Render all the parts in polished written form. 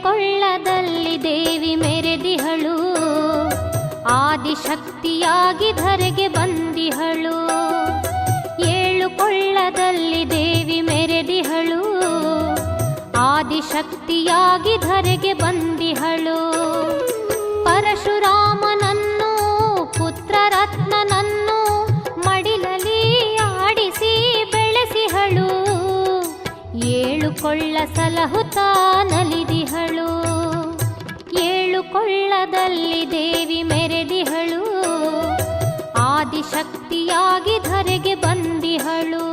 ಕೊಳ್ಳದಲ್ಲಿ ದೇವಿ ಮೆರೆದಿಹಳು, ಆದಿಶಕ್ತಿಯಾಗಿ ಧರೆಗೆ ಬಂದಿಹಳು. 7 ಕೊಳ್ಳದಲ್ಲಿ ದೇವಿ ಮೆರೆದಿಹಳು, ಆದಿಶಕ್ತಿಯಾಗಿ ಧರೆಗೆ ಬಂದಿಹಳು. ಪರಶುರಾಮನನ್ನು ಪುತ್ರರತ್ನನನ್ನು ಮಡಿಲಲಿ ಆಡಿಸಿ ಬೆಳೆಸಿಹಳು. 7 ಕೊಳ್ಳ ಸಲಹುತ್ತಾ ನಲಿದಿಹಳು. 7 ಕೊಳ್ಳದಲ್ಲಿ ದೇವಿ ಮೆರೆದಿಹಳು, ಆದಿಶಕ್ತಿಯಾಗಿ ಧರೆಗೆ ಬಂದಿಹಳು.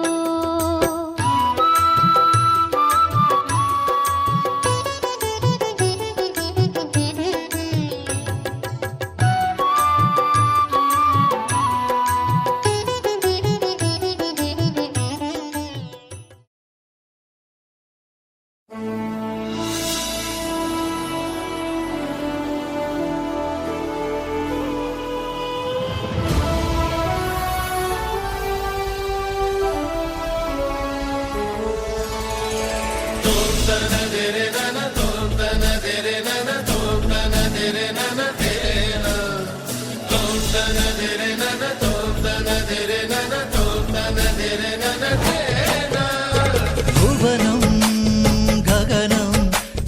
ಭುವನಂ ಗಗನಂ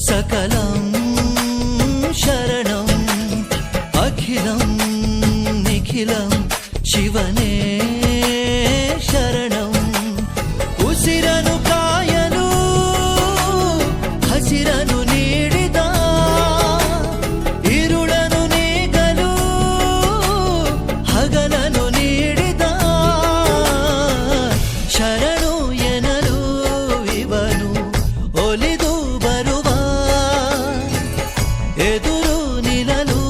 ಸಕಲಂ ಶರಣಂ ಅಖಿಲಂ ನಿಖಿಲಂ ಶಿವನೇ ಶರಣಂ. ಉಸಿರನು ಕಾಯಲು ಹಸಿರನು ನೀಡಿದ, ಇರುಳನು ನೀಗಲು ಹಗಲನು ನೀಡಿದ, ಶರಣು ಎನಲು ಇವನು ಒಲಿದು ಬರುವ, ಎದುರು ನಿಲ್ಲಲು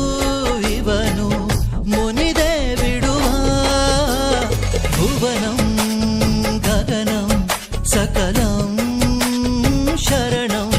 ಇವನು ಮುನಿದೆ ಬಿಡುವ. ಭುವನಂ ಗಗನಂ ಸಕಲಂ ಶರಣಂ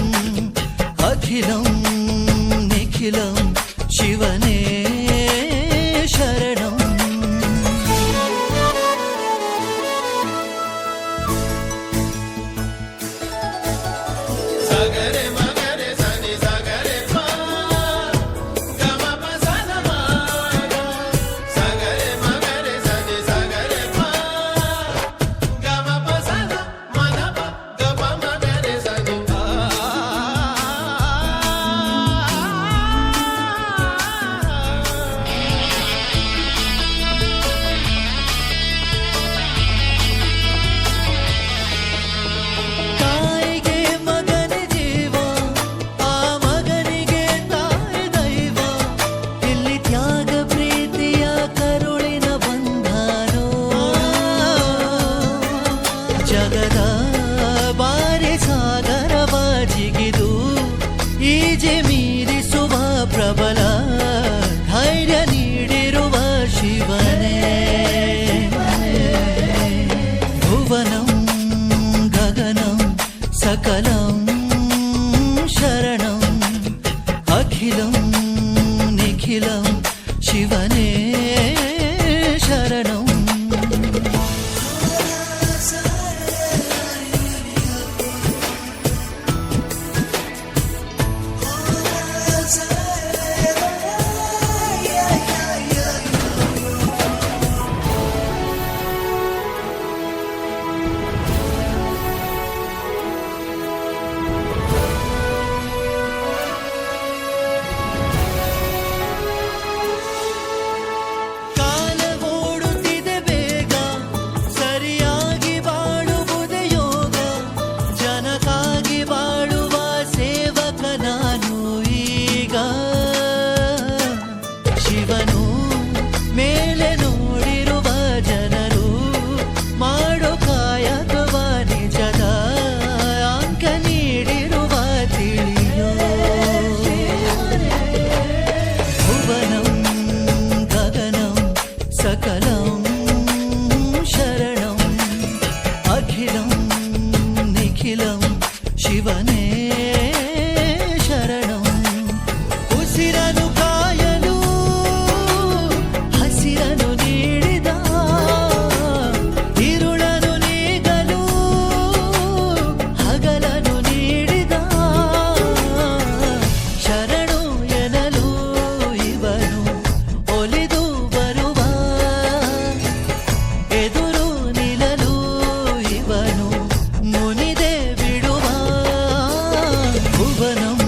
ಭುವನಂ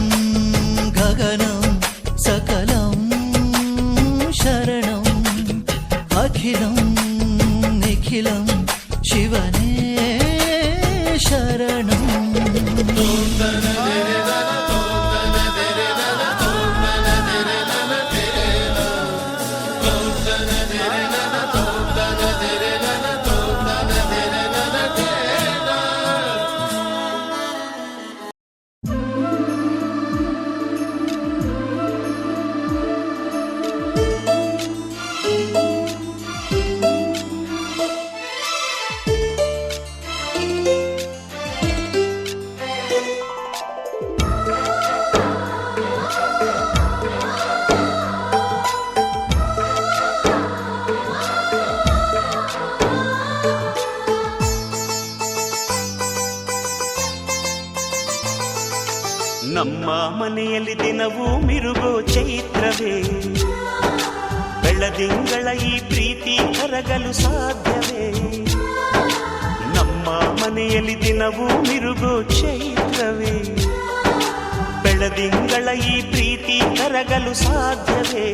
ಗಗನಂ ಸಕಲಂ ಶರಣಂ ಅಖಿಲಂ ನಿಖಿಲಂ ಶಿವನೇ ಶರಣಂ. ನಮ್ಮ ಮನೆಯಲ್ಲಿ ದಿನವೂ ಮಿರುಗೋ ಚೈತ್ರವೇ, ಬೆಳದಿಂಗಳ ಈ ಪ್ರೀತಿ ಕರಗಲು ಸಾಧ್ಯವೇ? ನಮ್ಮ ಮನೆಯಲ್ಲಿ ದಿನವೂ ಮಿರುಗೋ ಚೈತ್ರವೇ, ಬೆಳದಿಂಗಳ ಈ ಪ್ರೀತಿ ಕರಗಲು ಸಾಧ್ಯವೇ?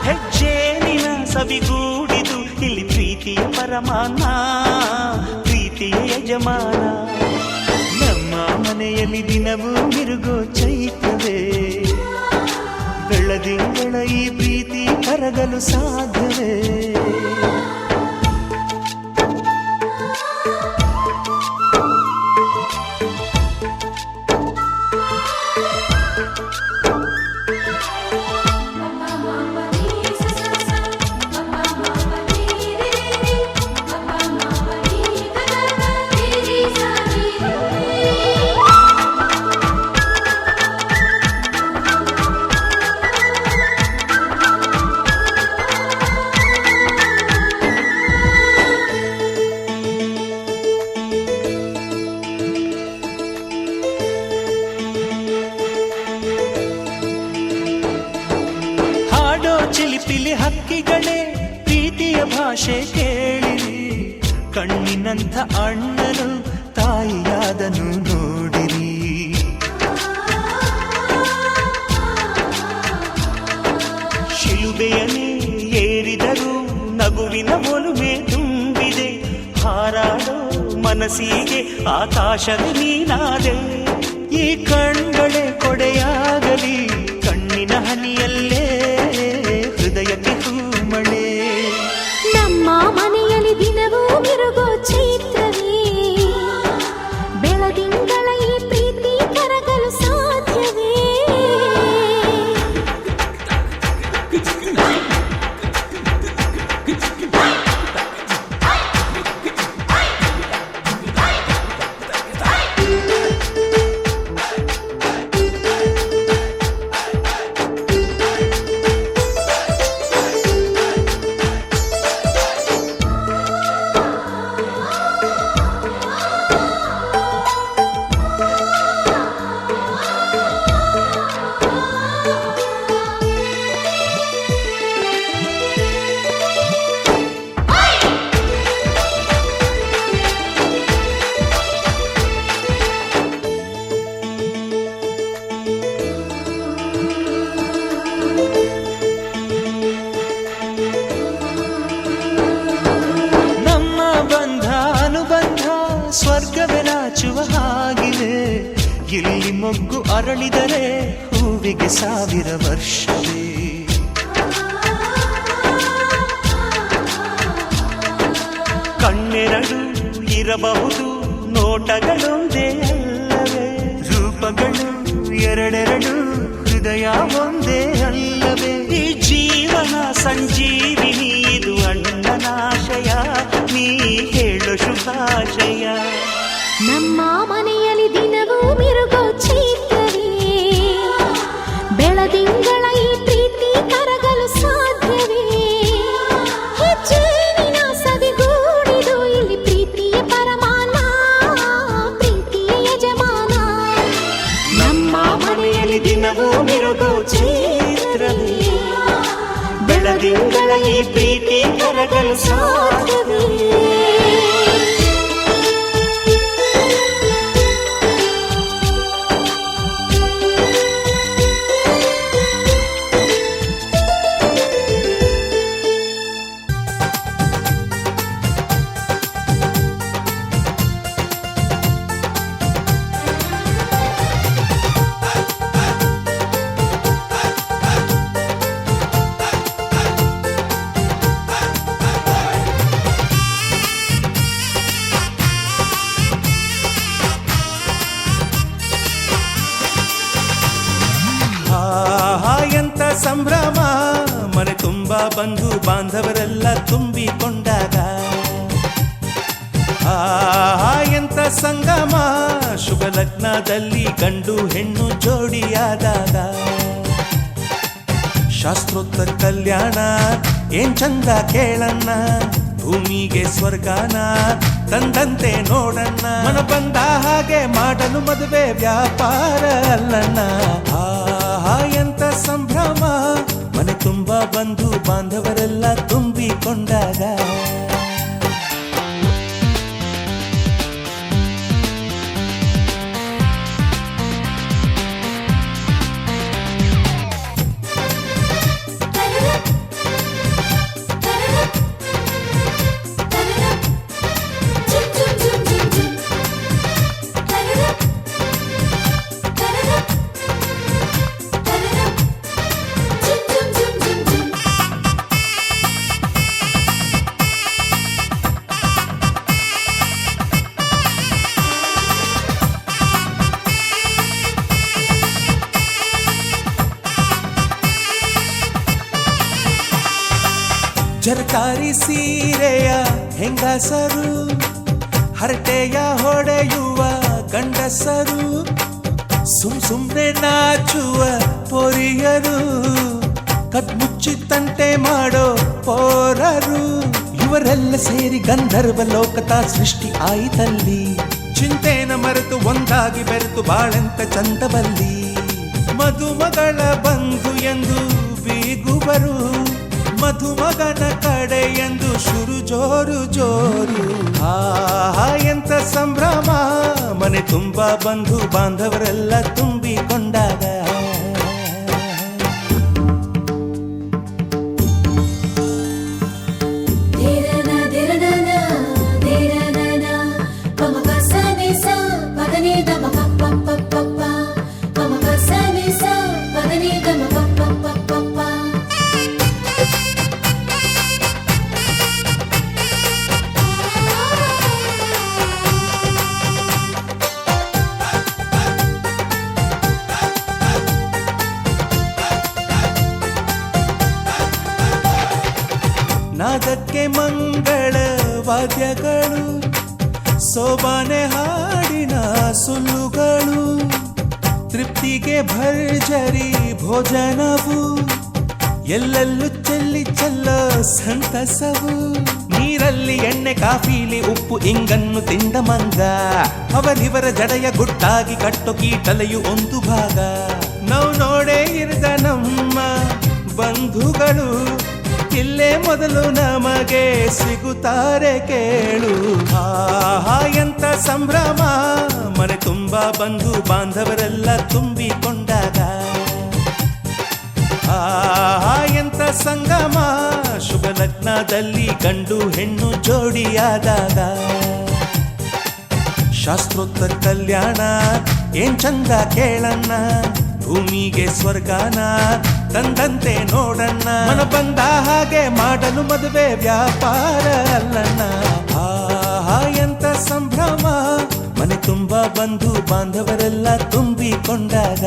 ಹೆಜ್ಜೇನಿನ ಸವಿಗೂಡಿದು ಇಲ್ಲಿ ಪ್ರೀತಿಯ ಪರಮಾನ, ಪ್ರೀತಿಯ ಯಜಮಾನ. ನಮ್ಮ ಮನೆಯಲ್ಲಿ ದಿನವೂ ಮಿರುಗೋ ಚೈತ್ರವೇ, ಬೆಳದಿಂಗಳ ಈ ಪ್ರೀತಿ ಕರಗಲು ಸಾಧ್ಯವೇ? ಚಿಲಿಪಿಲಿ ಹಕ್ಕಿಗಳೇ ಪ್ರೀತಿಯ ಭಾಷೆ ಕೇಳಿರಿ, ಕಣ್ಣಿನಂಥ ಅಣ್ಣನು ತಾಯಿಯಾದನು ನೋಡಿರಿ. ಶಿಲುಬೆಯನ್ನೇ ಏರಿದರೂ ನಗುವಿನ ಒಲುಮೆ ತುಂಬಿದೆ, ಹಾರಾಡೋ ಮನಸ್ಸಿಗೆ ಆಕಾಶದ ನೀನಾದೆ. ಈ ಕಣ್ಗಳೇ ಕೊಡೆಯಾಗಲಿ, ಕಣ್ಣಿನ ಹನಿಯಲ್ಲೇ ಹೃದಯಕ್ಕೆ ಹೂಮಳೆ. ನಮ್ಮ ಮನೆಯಲ್ಲಿ ದಿನವೂ ಮಿರುಗೋ ಚೈತ್ರವೇ, ಬೆಳದಿಂಗಳ ಈ ಪ್ರೀತಿ ಕರಗಲು ಸಾಧ್ಯವೇ? ಸ್ವರ್ಗವೇ ನಾಚುವ ಹಾಗಿದೆ, ಇಲ್ಲಿ ಮೊಗ್ಗು ಅರಳಿದರೆ ಹೂವಿಗೆ 1000 ವರ್ಷವೇ. ಕಣ್ಣೆರಡು ಇರಬಹುದು, ನೋಟಗಳೊಂದೇ ಅಲ್ಲವೇ? ರೂಪಗಳು ಎರಡೆರಡು, ಹೃದಯ ಒಂದೇ ಅಲ್ಲವೇ? ಈ ಜೀವನ ಸಂಜೀವಿನಿ, ಇದು ಅಣ್ಣನಾಶಯ, ನೀ ಹೇಳು ಶುಭಾಶಯ. ನಮ್ಮ ಮನೆಯಲ್ಲಿ ದಿನವೂ ಮಿರುಗೋ ಚೈತ್ರವೇ, ಬೆಳದಿಂಗಳ ಈ ಪ್ರೀತಿ ಕರಗಲು ಸಾಧ್ಯವೇ? ಹೆಜ್ಜೇನಿನ ಸವಿಗೂಡಿದು ಇಲ್ಲಿ ಪ್ರೀತಿಯ ಪರಮಾನ, ಪ್ರೀತಿಯ ಯಜಮಾನ. ನಮ್ಮ ಮನೆಯಲ್ಲಿ ದಿನವೂ ಮಿರುಗೋ ಚೈತ್ರವೇ, ಬೆಳದಿಂಗಳ ಈ ಪ್ರೀತಿ ಕರಗಲು ಸಾಧ್ಯವೇ? ಸಂಭ್ರಮ ಮನೆ ತುಂಬ ಬಂಧು ಬಾಂಧವರೆಲ್ಲ ತುಂಬಿಕೊಂಡಾಗ ಎಂತ ಸಂಗಮ ಶುಭ ಲಗ್ನದಲ್ಲಿ ಗಂಡು ಹೆಣ್ಣು ಜೋಡಿಯಾದಾಗ ಶಾಸ್ತ್ರೋತ್ತರ ಕಲ್ಯಾಣ ಏನ್ ಚಂದ ಕೇಳಣ್ಣ ಭೂಮಿಗೆ ಸ್ವರ್ಗಾನ ತಂದಂತೆ ನೋಡಣ್ಣ ಮನ ಬಂದ ಹಾಗೆ ಮಾಡಲು ಮದುವೆ ವ್ಯಾಪಾರ ಅಲ್ಲಣ್ಣ ಎಂತ ಸಂಭ್ರಮ ಮನೆ ತುಂಬ ಬಂಧು ಬಾಂಧವರೆಲ್ಲ ತುಂಬಿಕೊಂಡಾಗ ಜರಕಾರಿ ಸೀರೆಯ ಹೆಂಗಸರು ಹರಟೆಯ ಹೊಡೆಯುವ ಗಂಡಸರು ಸುಮ್ನೆ ನಾಚುವ ಪೊರಿಯರು ಕದ್ಮುಚ್ಚಿ ತಂಟೆ ಮಾಡೋ ಪೋರರು ಇವರೆಲ್ಲ ಸೇರಿ ಗಂಧರ್ವ ಲೋಕದ ಸೃಷ್ಟಿ ಆಯಿತಲ್ಲಿ ಚಿಂತೆನ ಮರೆತು ಒಂದಾಗಿ ಬೆರೆತು ಬಾಳೆಂತ ಚಂದವಲ್ಲಿ ಮದುಮಗಳ ಬಂಧು ಎಂದು ಬೀಗುವರು ಮಧುಮಗನ ಕಡೆ ಎಂದು ಶುರು ಜೋರು ಜೋರು ಎಂತ ಸಂಭ್ರಮ ಮನೆ ತುಂಬ ಬಂಧು ಬಾಂಧವರೆಲ್ಲ ತುಂಬಿಕೊಂಡಾಗ ನಾದಕ್ಕೆ ಮಂಗಳ ವಾದ್ಯಗಳು ಸೋಬಾನೆ ಹಾಡಿನ ಸುಳ್ಳುಗಳು ತೃಪ್ತಿಗೆ ಭರ್ಜರಿ ಭೋಜನವು ಎಲ್ಲೆಲ್ಲೂ ಚೆಲ್ಲೋ ಸಂತಸವು ನೀರಲ್ಲಿ ಎಣ್ಣೆ ಕಾಫಿಲಿ ಉಪ್ಪು ಇಂಗನ್ನು ತಿಂದ ಮಂಗ ಅವರಿವರ ಜಡೆಯ ಗುಟ್ಟಾಗಿ ಕಟ್ಟೋ ಕೀಟಲೆಯು ಒಂದು ಭಾಗ ನಾವು ನೋಡೇ ಇರದ ನಮ್ಮ ಬಂಧುಗಳು ಇಲ್ಲೇ ಮೊದಲು ನಮಗೆ ಸಿಗುತ್ತಾರೆ ಕೇಳು ಎಂತ ಸಂಭ್ರಮ ಮನೆ ತುಂಬ ಬಂಧು ಬಾಂಧವರೆಲ್ಲ ತುಂಬಿಕೊಂಡಾಗ ಎಂತ ಸಂಗಮ ಶುಭ ಲಗ್ನದಲ್ಲಿ ಗಂಡು ಹೆಣ್ಣು ಜೋಡಿಯಾದಾಗ ಶಾಸ್ತ್ರೋತ್ತರ ಕಲ್ಯಾಣ ಏನ್ ಚಂದ ಕೇಳಣ್ಣ ಭೂಮಿಗೆ ಸ್ವರ್ಗಾನ ತಂದಂತೆ ನೋಡಣ್ಣ ಮನ ಬಂದ ಹಾಗೆ ಮಾಡಲು ಮದುವೆ ವ್ಯಾಪಾರ ಅಲ್ಲಣ್ಣ ಎಂತ ಸಂಭ್ರಮ ಮನೆ ತುಂಬ ಬಂಧು ಬಾಂಧವರೆಲ್ಲ ತುಂಬಿಕೊಂಡಾಗ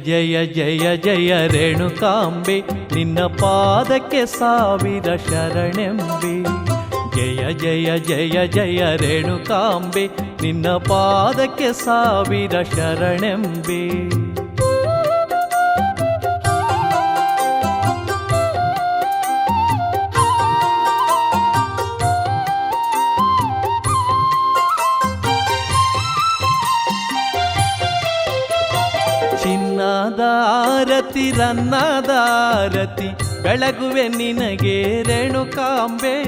ಜಯ ಜಯ ಜಯ ರೇಣುಕಾಂಬೆ ನಿನ್ನ ಪಾದಕ್ಕೆ ಸಾವಿರ ಶರಣೆಂಬೆ ಜಯ ಜಯ ಜಯ ಜಯ ರೇಣುಕಾಂಬೆ ನಿನ್ನ ಪಾದಕ್ಕೆ ಸಾವಿರ ಶರಣೆಂಬೆ ರನ್ನದಾರತಿ ಬೆಳಗುವೆ ನಿನಗೆ ರೇಣುಕಾಂಬೆ.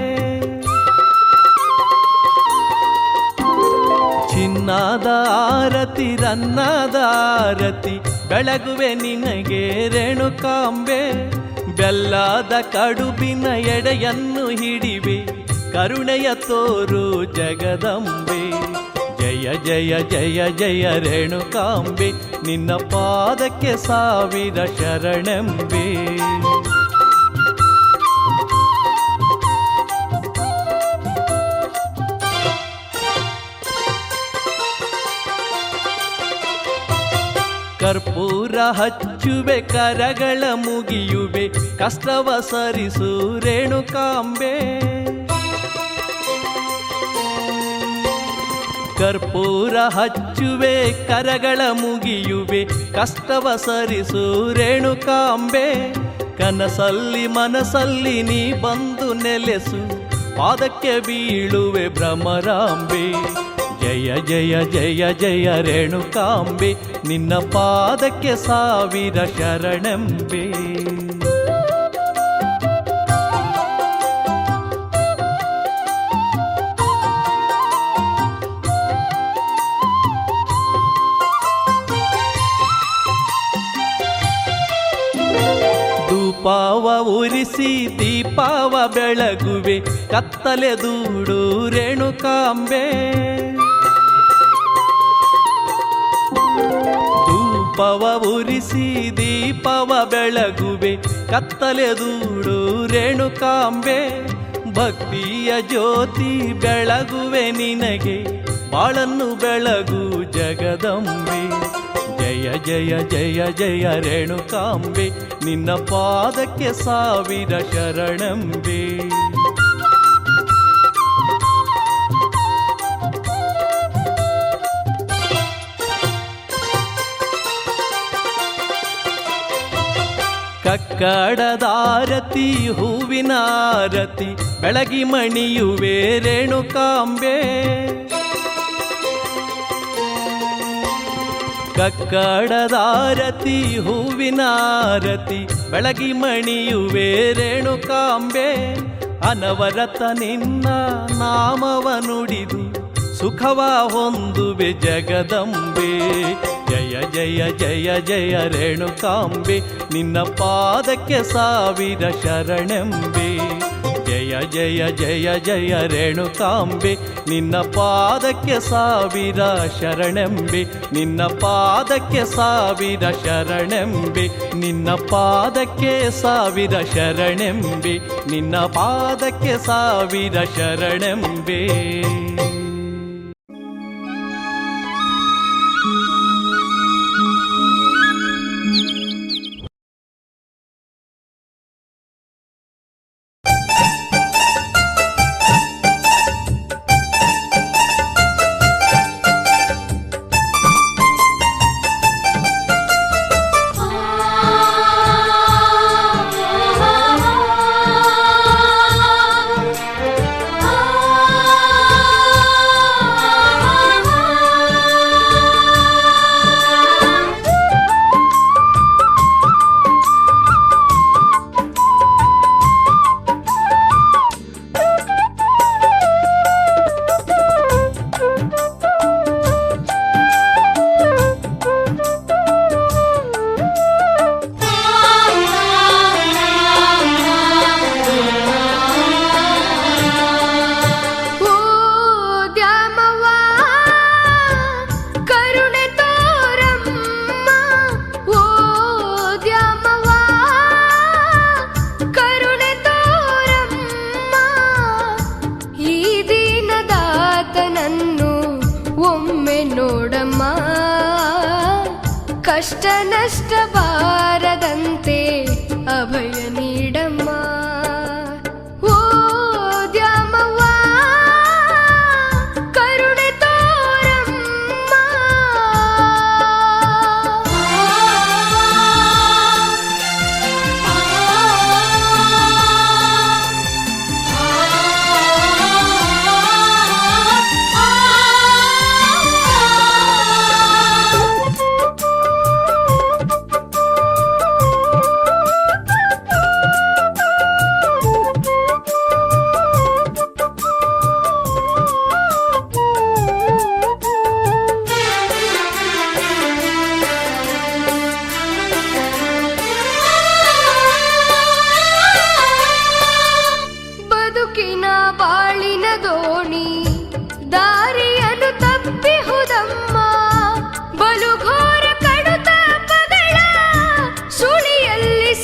ಚಿನ್ನದ ಆರತಿ ರನ್ನದಾರತಿ ಬೆಳಗುವೆ ನಿನಗೆ ರೇಣುಕಾಂಬೆ. ಬೆಲ್ಲದ ಕಡುಬಿನ ಎಡೆಯನ್ನು ಹಿಡಿವೆ ಕರುಣೆಯ ತೋರು ಜಗದಂಬೆ. ಜಯ ಜಯ ಜಯ ಜಯ ರೇಣುಕಾಂಬೆ, ನಿನ್ನ ಪಾದಕ್ಕೆ ಸಾವಿರ ಶರಣೆಂಬೆ. ಕರ್ಪೂರ ಹಚ್ಚುವೆ ಕರಗಳ ಮುಗಿಯುವೆ ಕಷ್ಟವ ಸರಿಸು ರೇಣುಕಾಂಬೆ. ಕರ್ಪೂರ ಹಚ್ಚುವೆ ಕರಗಳ ಮುಗಿಯುವೆ ಕಷ್ಟವ ಸರಿಸು ರೇಣುಕಾಂಬೆ. ಕನಸಲ್ಲಿ ಮನಸ್ಸಲ್ಲಿ ನೀ ಬಂದು ನೆಲೆಸು ಪಾದಕ್ಕೆ ಬೀಳುವೆ ಭ್ರಮರಾಂಬೆ. ಜಯ ಜಯ ಜಯ ಜಯ ರೇಣುಕಾಂಬೆ, ನಿನ್ನ ಪಾದಕ್ಕೆ ಸಾವಿರ ಶರಣೆಂಬೆ. ಧೂಪವ ಉರಿಸಿ ದೀಪವ ಬೆಳಗುವೆ ಕತ್ತಲೆ ದೂಡು ರೇಣುಕಾಂಬೆ. ಧೂಪವ ಉರಿಸಿ ದೀಪವ ಬೆಳಗುವೆ ಕತ್ತಲೆ ದೂಡು ರೇಣುಕಾಂಬೆ. ಭಕ್ತಿಯ ಜ್ಯೋತಿ ಬೆಳಗುವೆ ನಿನಗೆ ಬಾಳನ್ನು ಬೆಳಗು ಜಗದಂಬೆ. ಜಯ ಜಯ ಜಯ ಜಯ ರೇಣುಕಾಂಬೆ, ನಿನ್ನ ಪಾದಕ್ಕೆ ಸಾವಿರ ಶರಣೆಂಬೆ. ಕಕ್ಕಡದಾರತಿ ಹೂವಿನಾರತಿ ಬೆಳಗಿ ಮಣಿಯುವೆ ರೇಣುಕಾಂಬೆ. ಕಕ್ಕಡದಾರತಿ ಹೂವಿನಾರತಿ ಬೆಳಗಿ ಮಣಿಯುವೆ ರೇಣುಕಾಂಬೆ. ಅನವರತ ನಿನ್ನ ನಾಮವ ನುಡಿದು ಸುಖವ ಹೊಂದುವೆ ಜಗದಂಬೆ. ಜಯ ಜಯ ಜಯ ಜಯ ರೇಣುಕಾಂಬೆ, ನಿನ್ನ ಪಾದಕ್ಕೆ ಸಾವಿರ ಶರಣೆಂಬೆ. ಜಯ ಜಯ ಜಯ ಜಯ ರೇಣುಕಾಂಬೆ, ನಿನ್ನ ಪಾದಕ್ಕೆ ಸಾವಿರ ಶರಣೆಂಬೆ. ನಿನ್ನ ಪಾದಕ್ಕೆ ಸಾವಿರ ಶರಣೆಂಬೆ. ನಿನ್ನ ಪಾದಕ್ಕೆ ಸಾವಿರ ಶರಣೆಂಬೆ. ನಿನ್ನ ಪಾದಕ್ಕೆ ಸಾವಿರ ಶರಣೆಂಬೆ. ಕಷ್ಟ ನಷ್ಟ ಬಾರದಂತೆ ಅಭಯ ನೀಡಮ್ಮ. ಓ ದ್ಯಾಮವ್ವ ಕರುಣೆ ತೋರಮ್ಮ.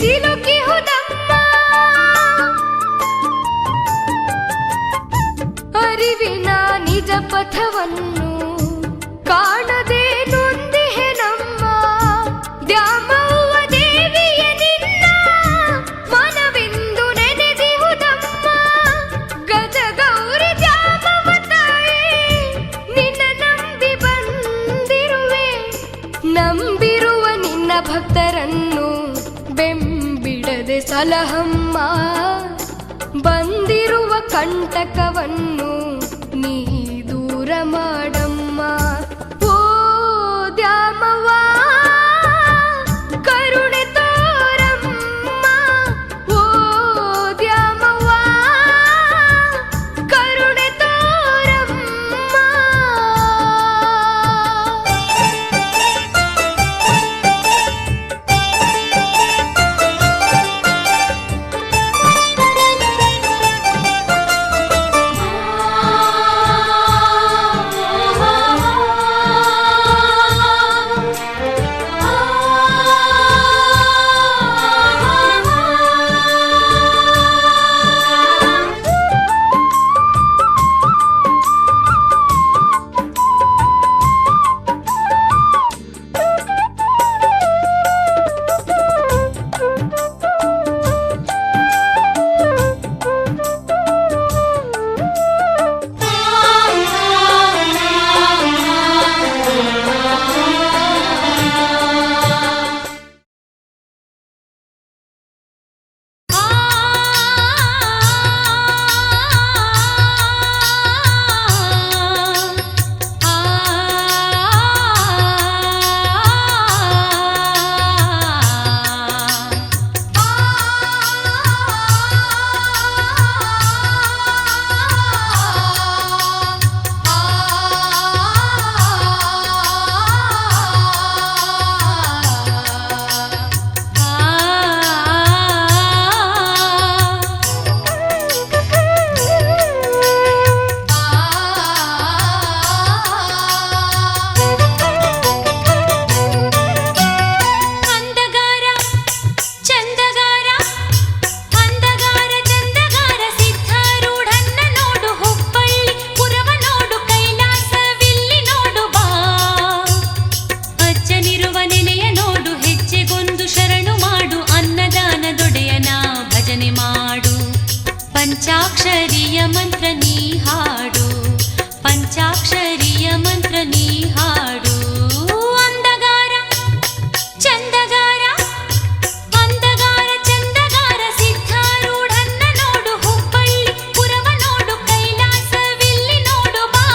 ಸಿಲುಕಿಹುದಮ್ಮ ಅರಿವಿನ ನಿಜ ಪಥವನ್ನು ಕಾಣದೆ ನೊಂದಿಹೆ ನಮ್ಮ ದ್ಯಾಮವ್ವ ದೇವಿಯ ನಿನ್ನ ಮನವಿಂದು ನೆನೆದಿಹುದಮ್ಮ ಗಜಗೌರಿ ದ್ಯಾಮವ್ವ ತಾಯಿ ನಿನ್ನ ನಂಬಿ ಬಂದಿರುವೆ ನಂಬಿರುವ ನಿನ್ನ ಭಕ್ತರನ್ನು ಬೆಂಬಿಡದೆ ಸಲಹಮ್ಮ ಬಂದಿರುವ ಕಂಟಕವನ್ನು ನೀ ದೂರ ಮಾಡಮ್ಮ ಓ ದ್ಯಾಮವ್ವ ಕರುಣೆ ತೋರಮ್ಮ ಓ ದ್ಯಾಮವ್ವ ಕರುಣೆ ತೋರಮ್ಮ ಪಂಚಾಕ್ಷರಿಯ ಮಂತ್ರ ನೀ ಹಾಡು ಪಂಚಾಕ್ಷರಿಯ ಮಂತ್ರ ನೀ ಹಾಡು ಅಂದಗಾರ ಚಂದಗಾರ ಅಂದಗಾರ ಚಂದಗಾರ ಸಿದ್ಧಾರೂಢನ್ನ ನೋಡು ಹುಬ್ಬಳ್ಳಿ ಪುರವ ನೋಡು ಕೈಲಾಸವಿಲ್ಲಿ ನೋಡು ಬಾ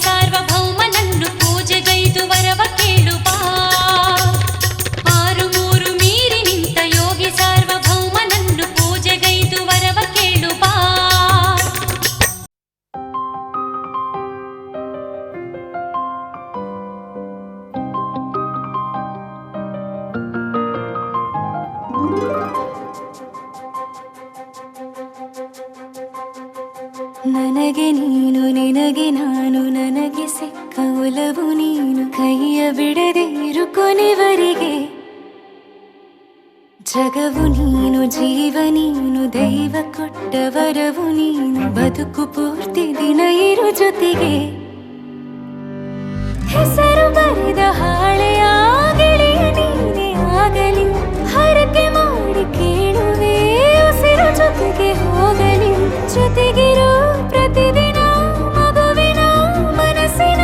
ಸಾರ್ವಭೌಮನನ್ನು ಪೂಜೆಗೈದು ವರವ ಕೇಳು ಬಾ 6 ಮೀರಿ ನಿಂತ ಯೋಗಿ ಸಾರ್ವಭೌಮನನ್ನು ಪೂಜೆಗೈದು ವರವ ಕೇಳು ಬಾ ನನಗೆ ನೀನು ನಿನಗೆ ನಾನು ನನಗೆ ಸಿಕ್ಕ ಒಲವು ನೀನು ಕೈಯ ಬಿಡದೆ ಇರು ಕೊನೆವರೆಗೆ ಜಗವು ನೀನು ಜೀವ ನೀನು ದೈವ ಕೊಟ್ಟ ವರವು ನೀನು ಬದುಕು ಪೂರ್ತಿ ದಿನ ಇರು ಜೊತೆಗೆ ಹೆಸರು ಬರೆದ ಹಾಳೆಯ ಗೆಳೆಯ ನೀನೇ ಆಗಲಿ ಹರಕೆ ಮಾಡಿ ಕೇಳುವೆ ಉಸಿರು ಜೊತೆಗೆ ಹೋಗಲಿ ಜೊತೆಗಿರೋ ಪ್ರತಿದಿನ ಮಗುವಿನ ಮನಸ್ಸಿನ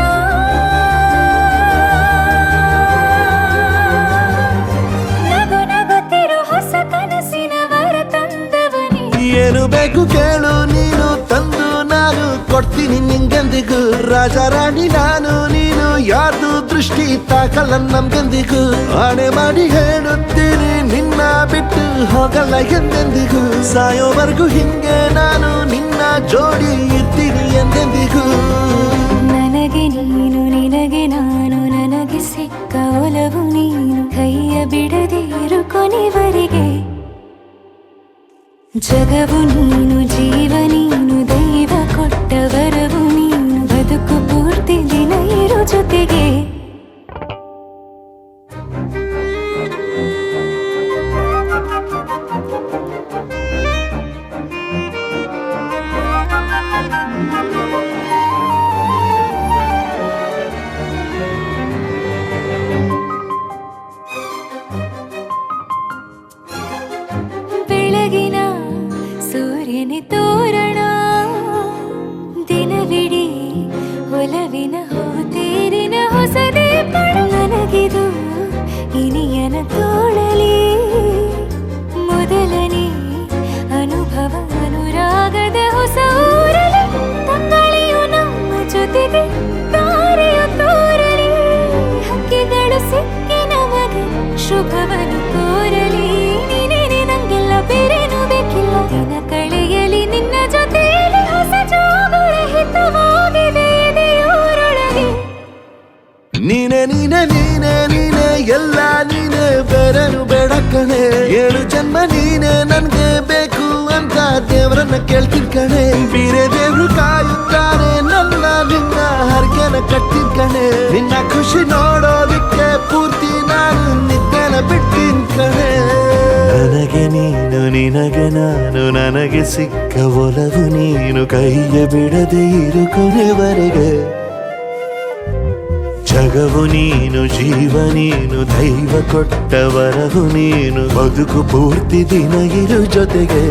ನಗು ನಗುತ್ತಿರೋ ಹೊಸ ಕನಸಿನ ವರ ತಂದವನೇ ಏನು ಬೇಕು ಕೇಳು ನೀನು ತಂದು ನಾನು ಕೊಡ್ತೀನಿ ನಿಂಗೆಂದಿಗೂ ರಾಜ ರಾಣಿ ನಾನು ನೀನು ಯಾರ್ದು ದೃಷ್ಟಿ ತಾಕಲ್ಲ ನಮ್ಗೆಂದಿಗೂ ಆಣೆ ಮಾಡಿ ಹೇಳುತ್ತೀನಿ ನಿನ್ನ ಬಿಟ್ಟು ಹೋಗಲ್ಲ ಎಂದೆಂದಿಗೂ ಸಾಯೋವರೆಗೂ ಹಿಂಗೆ ನಾನು ನಿನ್ನ ಜೋಡಿ ಇರ್ತೀನಿ ಎಂದೆಂದಿಗೂ ನನಗೆ ನೀನು ನಿನಗೆ ನಾನು ನನಗೆ ಸಿಕ್ಕ ಒಲವು ನೀನು ಕೈಯ ಬಿಡದೆ ಇರು ಕೊನೆವರೆಗೆ ಜಗವು ನೀನು ಜೀವ ನೀನು ದೈವ ಕೊಟ್ಟ ವರವು ನೀನು ಬದುಕು ಪೂರ್ತಿ ದಿನ ಇರು ಜೊತೆಗೆ ಬೆಳಗಿನ ಸೂರ್ಯನ ತೋರಣ ದಿನವಿಡೀ ಒಲವಿನ ಹೋತೇರಿನ ಹೊಸದೇ ಪಡ ನನಗಿದು ಇನಿಯನ ತೋಳಲಿ ಮೊದಲನೇ ಅನುಭವ ಅನುರಾಗದ ಹೊಸ ಊರಲಿ ತಂಗಳಿಯು ನಮ್ಮ ಜೊತೆಗೆ ತಾರೆಯು ತೋರಲಿ ಹಕ್ಕಿಗಳು ಸಿಕ್ಕಿ ನಮಗೆ ಶುಭವನ್ನು ಕೋರಲಿ ನೀನೇನೆ ನಂಗೆಲ್ಲ ಬೇರೇನು ಬೇಕಿಲ್ಲ ದಿನ ಕಳೆಯಲಿ ನಿನ್ನ ಜೊತೆಯಲ್ಲಿ ಹೊಸ ಜೋಗುಳ ಹಿತವಾಗಿದೆ ದೇವರೊಳಗೆ ನೀನೆ ನೀನೆ ನೀನೆ ನೀನೆ ಎಲ್ಲ ನೀನೆ ಬೇರೆನು ಬೇಡ ಕಣೆ 7 ಜನ್ಮ ನೀನೆ ನನ್ಗೆ ಬೇಕು ಅಂತ ದೇವರನ್ನ ಕೇಳ್ತೀನಿ ಕಣೆ ಬೇರೆ ದೇವ್ರು ಕಾಯುತ್ತಾರೆ ನನ್ನ ನಿನ್ನ ಹರ್ಗೆನ ಕಟ್ಟಿನ ಕಣೆ ನಿನ್ನ ಖುಷಿ ನೋಡೋದಿಕ್ಕೆ ಪೂರ್ತಿ ನಾನು ನಿದ್ದೆನ ಬಿಟ್ಟಿನ ಕಣೆ ನನಗೆ ನೀನು ನಿನಗೆ ನಾನು ನನಗೆ ಸಿಕ್ಕ ಒಲವು ನೀನು ಕೈಯ ಬಿಡದೆ ಇರು ಕೊನೆವರೆಗೆ ಜಗವು ನೀನು ಜೀವ ನೀನು ದೈವ ಕೊಟ್ಟ ವರವು ನೀನು ಬದುಕು ಪೂರ್ತಿ ದಿನ ಇರು ಜೊತೆಗೆ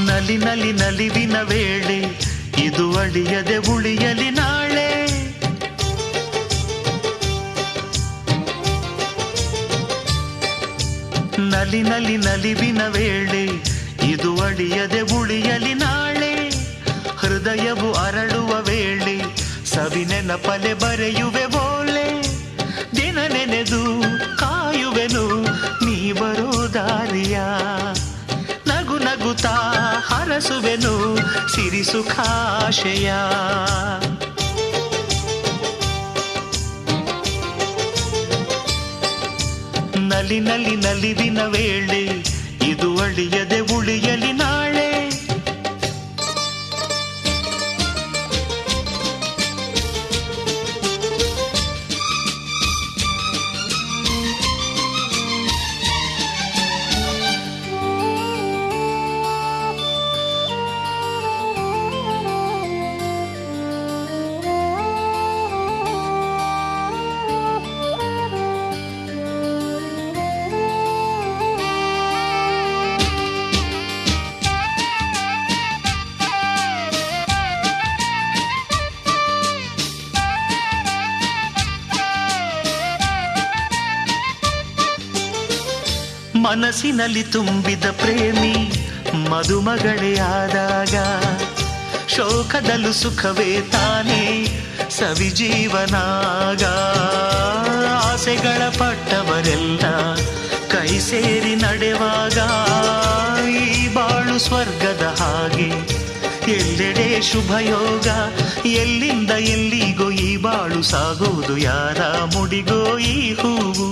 ನಲಿ ನಲಿ ನಲಿವಿನ ವೇಳೆ ಇದು ಅಳಿಯದೆ ಉಳಿಯಲಿ ನಾಳೆ ನಲಿ ನಲಿ ನಲಿವಿನ ವೇಳೆ ಇದು ಅಳಿಯದೆ ಉಳಿಯಲಿ ನಾಳೆ ಹೃದಯವು ಅರಳುವ ವೇಳೆ ಸವಿ ನೆನಪಲೆ ಬರೆಯುವೆ ಬೋಲೆ ದಿನ ನೆನೆದು ಕಾಯುವೆನು ನೀ ಬರೋ ದಾರಿಯ ನಗು ನಗುತ್ತಾ ಹರಸುವೆನು ಸಿರಿ ಸುಖಾಶಯ ನಲಿ ನಲಿ ನಲಿವಿನ ವೇಳೆ ಇದು ಅಳಿಯದೆ ಉಳಿಯಲಿ ನಾಳೆ ಮನಸ್ಸಿನಲ್ಲಿ ತುಂಬಿದ ಪ್ರೇಮಿ ಮದುಮಗಳೇ ಆದಾಗ ಶೋಕದಲ್ಲೂ ಸುಖವೇ ತಾನೇ ಸವಿಜೀವನಾಗ ಆಸೆಗಳ ಪಟ್ಟವರೆಲ್ಲ ಕೈ ಸೇರಿ ನಡೆವಾಗ ಈ ಬಾಳು ಸ್ವರ್ಗದ ಹಾಗೆ ಎಲ್ಲೆಡೆ ಶುಭಯೋಗ ಎಲ್ಲಿಂದ ಎಲ್ಲಿಗೋ ಈ ಬಾಳು ಸಾಗೋದು ಯಾರ ಮುಡಿಗೋ ಈ ಹೂವು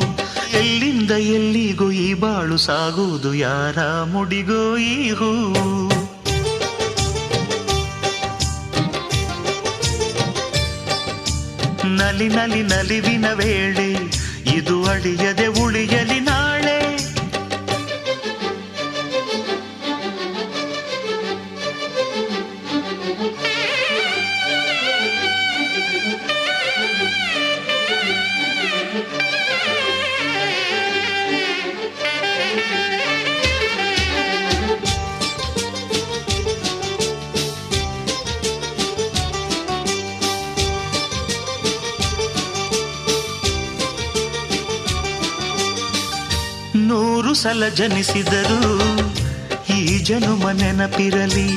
ಎಲ್ಲಿಂದ ಎಲ್ಲಿಗೂ ಈ ಬಾಳು ಸಾಗುವುದು ಯಾರ ಮುಡಿಗೋ ಈ ಹೂವು ನಲಿ ನಲಿ ನಲಿವಿನ ವೇಳೆ ಇದು ಅಳಿಯದೆ ಉಳಿಯಲಿ ನಾಳೆ ನೂರು ಸಲ ಜನಿಸಿದರು ಈ ಜನುಮ ನೆನಪಿರಲಿ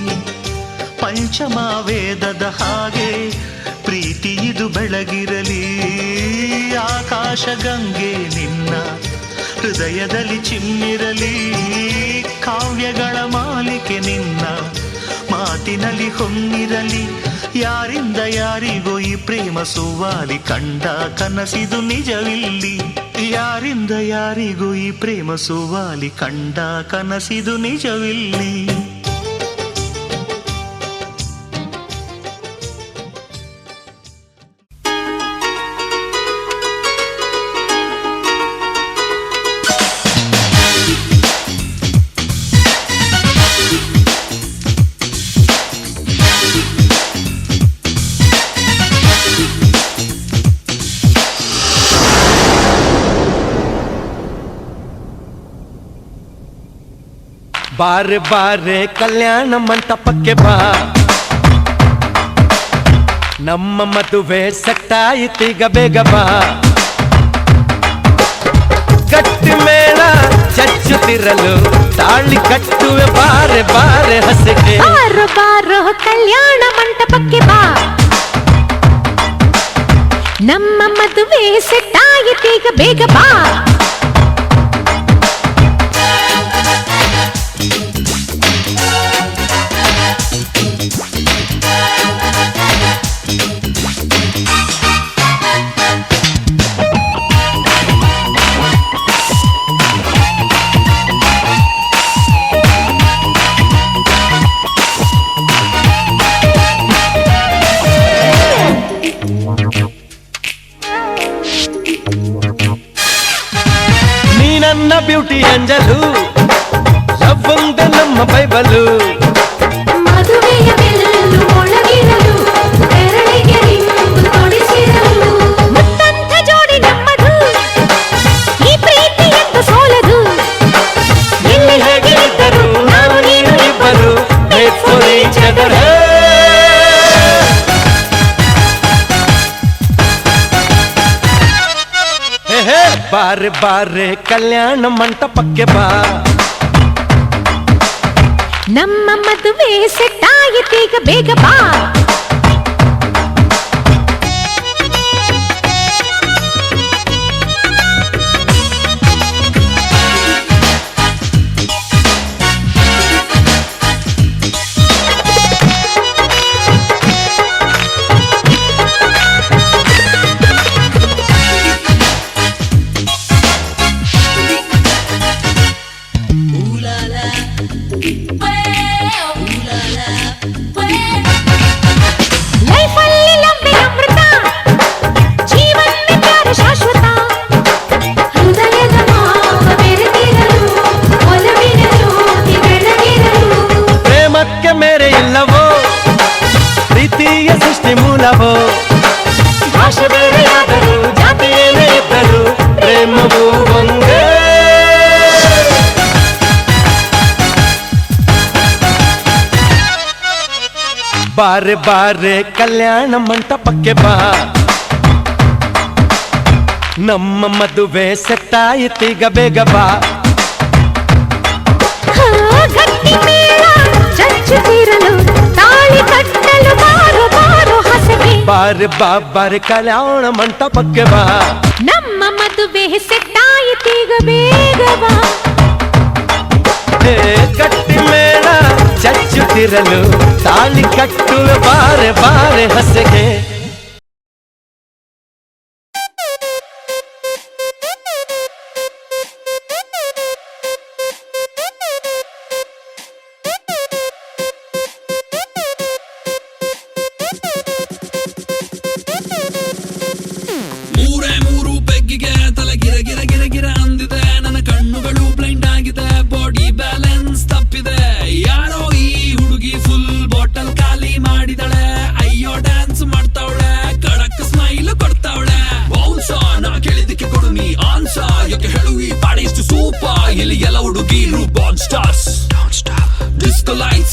ಪಂಚಮ ವೇದದ ಹಾಗೆ ಪ್ರೀತಿ ಇದು ಬೆಳಗಿರಲಿ ಆಕಾಶ ಗಂಗೆ ನಿನ್ನ ಹೃದಯದಲ್ಲಿ ಚಿಮ್ಮಿರಲಿ ಕಾವ್ಯಗಳ ಮಾಲಿಕೆ ನಿನ್ನ ಮಾತಿನಲ್ಲಿ ಹೊಮ್ಮಿರಲಿ ಯಾರಿಂದ ಯಾರಿಗೋ ಈ ಪ್ರೇಮ ಸುವಾಲಿ ಕಂಡ ಕನಸಿದು ನಿಜವಿಲ್ಲಿ ಯಾರಿಂದ ಯಾರಿಗೂ ಈ ಪ್ರೇಮ ಸುವಾಲಿ ಕಂಡ ಕನಸಿದು ನಿಜವಿಲ್ಲಿ ಬಾರೆ ಬಾರೆ ಕಲ್ಯಾಣ ಮಂಟಪಕ್ಕೆ ಬಾ ನಮ್ಮ ಮದುವೆ ಸೆಟ್ಟಾಯಿತೀಗ ಬೇಗ ಬಾ ಗಟ್ಟಿ ಮೇಳ ಚಚ್ಚುತ್ತಿರಲು ತಾಳಿ ಕಟ್ಟುವೆ ಬಾರೆ ಬಾರೆ ಹಸೆಗೆ ಬಾರೋ ಬಾರೋ ಕಲ್ಯಾಣ ಮಂಟಪಕ್ಕೆ ಬಾ ನಮ್ಮ ಮದುವೆ ಸೆಟ್ಟಾಯಿತೀಗ ಬೇಗ ಬಾ ನನ್ನ ಬ್ಯೂಟಿ ಅಂಜಲು ಲವ್ ಒಂದೇ ನಮ್ಮ ಬೈಬಲು ಮದುವೆಯ ಬೆಲ್ಲು ಮೊಳಗಿರಲು ಬೆರಳಿಗೆ ರಿಂಗು ತೊಡಿಸಿರಲು ಮುತ್ತಂಥ ಜೋಡಿ ನಮ್ಮದು ಈ ಪ್ರೀತಿ ಎಂದು ಸೋಲದು ಎಲ್ಲಿ ಹೇಗೆ ಇದ್ದರು ನಾವು ನೀನು ಇಬ್ಬರು made for each other. ಬಾರೆ ಬಾರೆ ಕಲ್ಯಾಣ ಮಂಟಪಕ್ಕೆ ಬಾ ನಮ್ಮ ಮದುವೆ ಸೆಟ್ಟಾಯಿತೀಗ ಬೇಗ ಬಾ ಮೂಲವೋ ಭಾಷೆ ಬೇರೆಯಾದರೂ ಜಾತಿ ಏನೇ ಇದ್ದರೂ ಪ್ರೇಮವು ಒಂದೇ ಬಾರೆ ಬಾರೆ ಕಲ್ಯಾಣ ಮಂಟಪಕ್ಕೆ ಬಾ ನಮ್ಮ ಮದುವೆ ಸೆಟ್ಟಾಯಿತೀಗ ಬೇಗ ಬಾ ಗಟ್ಟಿ ಮೇಳ ಚಚ್ಚುತ್ತಿರಲು ತಾಳಿ ಕಟ್ಟಲು ಬಾರು ಬಾರು ಹಸಗೆ ಬಾರೆ ಬಾ ಬಾರೆ ಕಲ್ಯಾಣ ಮಂಟಪಕ್ಕೆ ಬಾ ನಮ್ಮ ಮದುವೆ ಸೆಟ್ಟಾಯಿತೀಗ ಬೇಗ ಬಾ ಗಟ್ಟಿ ಮೇಳ ಚಚ್ಚುತ್ತಿರಲು ತಾಳಿ ಕಟ್ಟುವೆ ಬಾರೆ ಬಾರೆ ಹಸೆಗೆ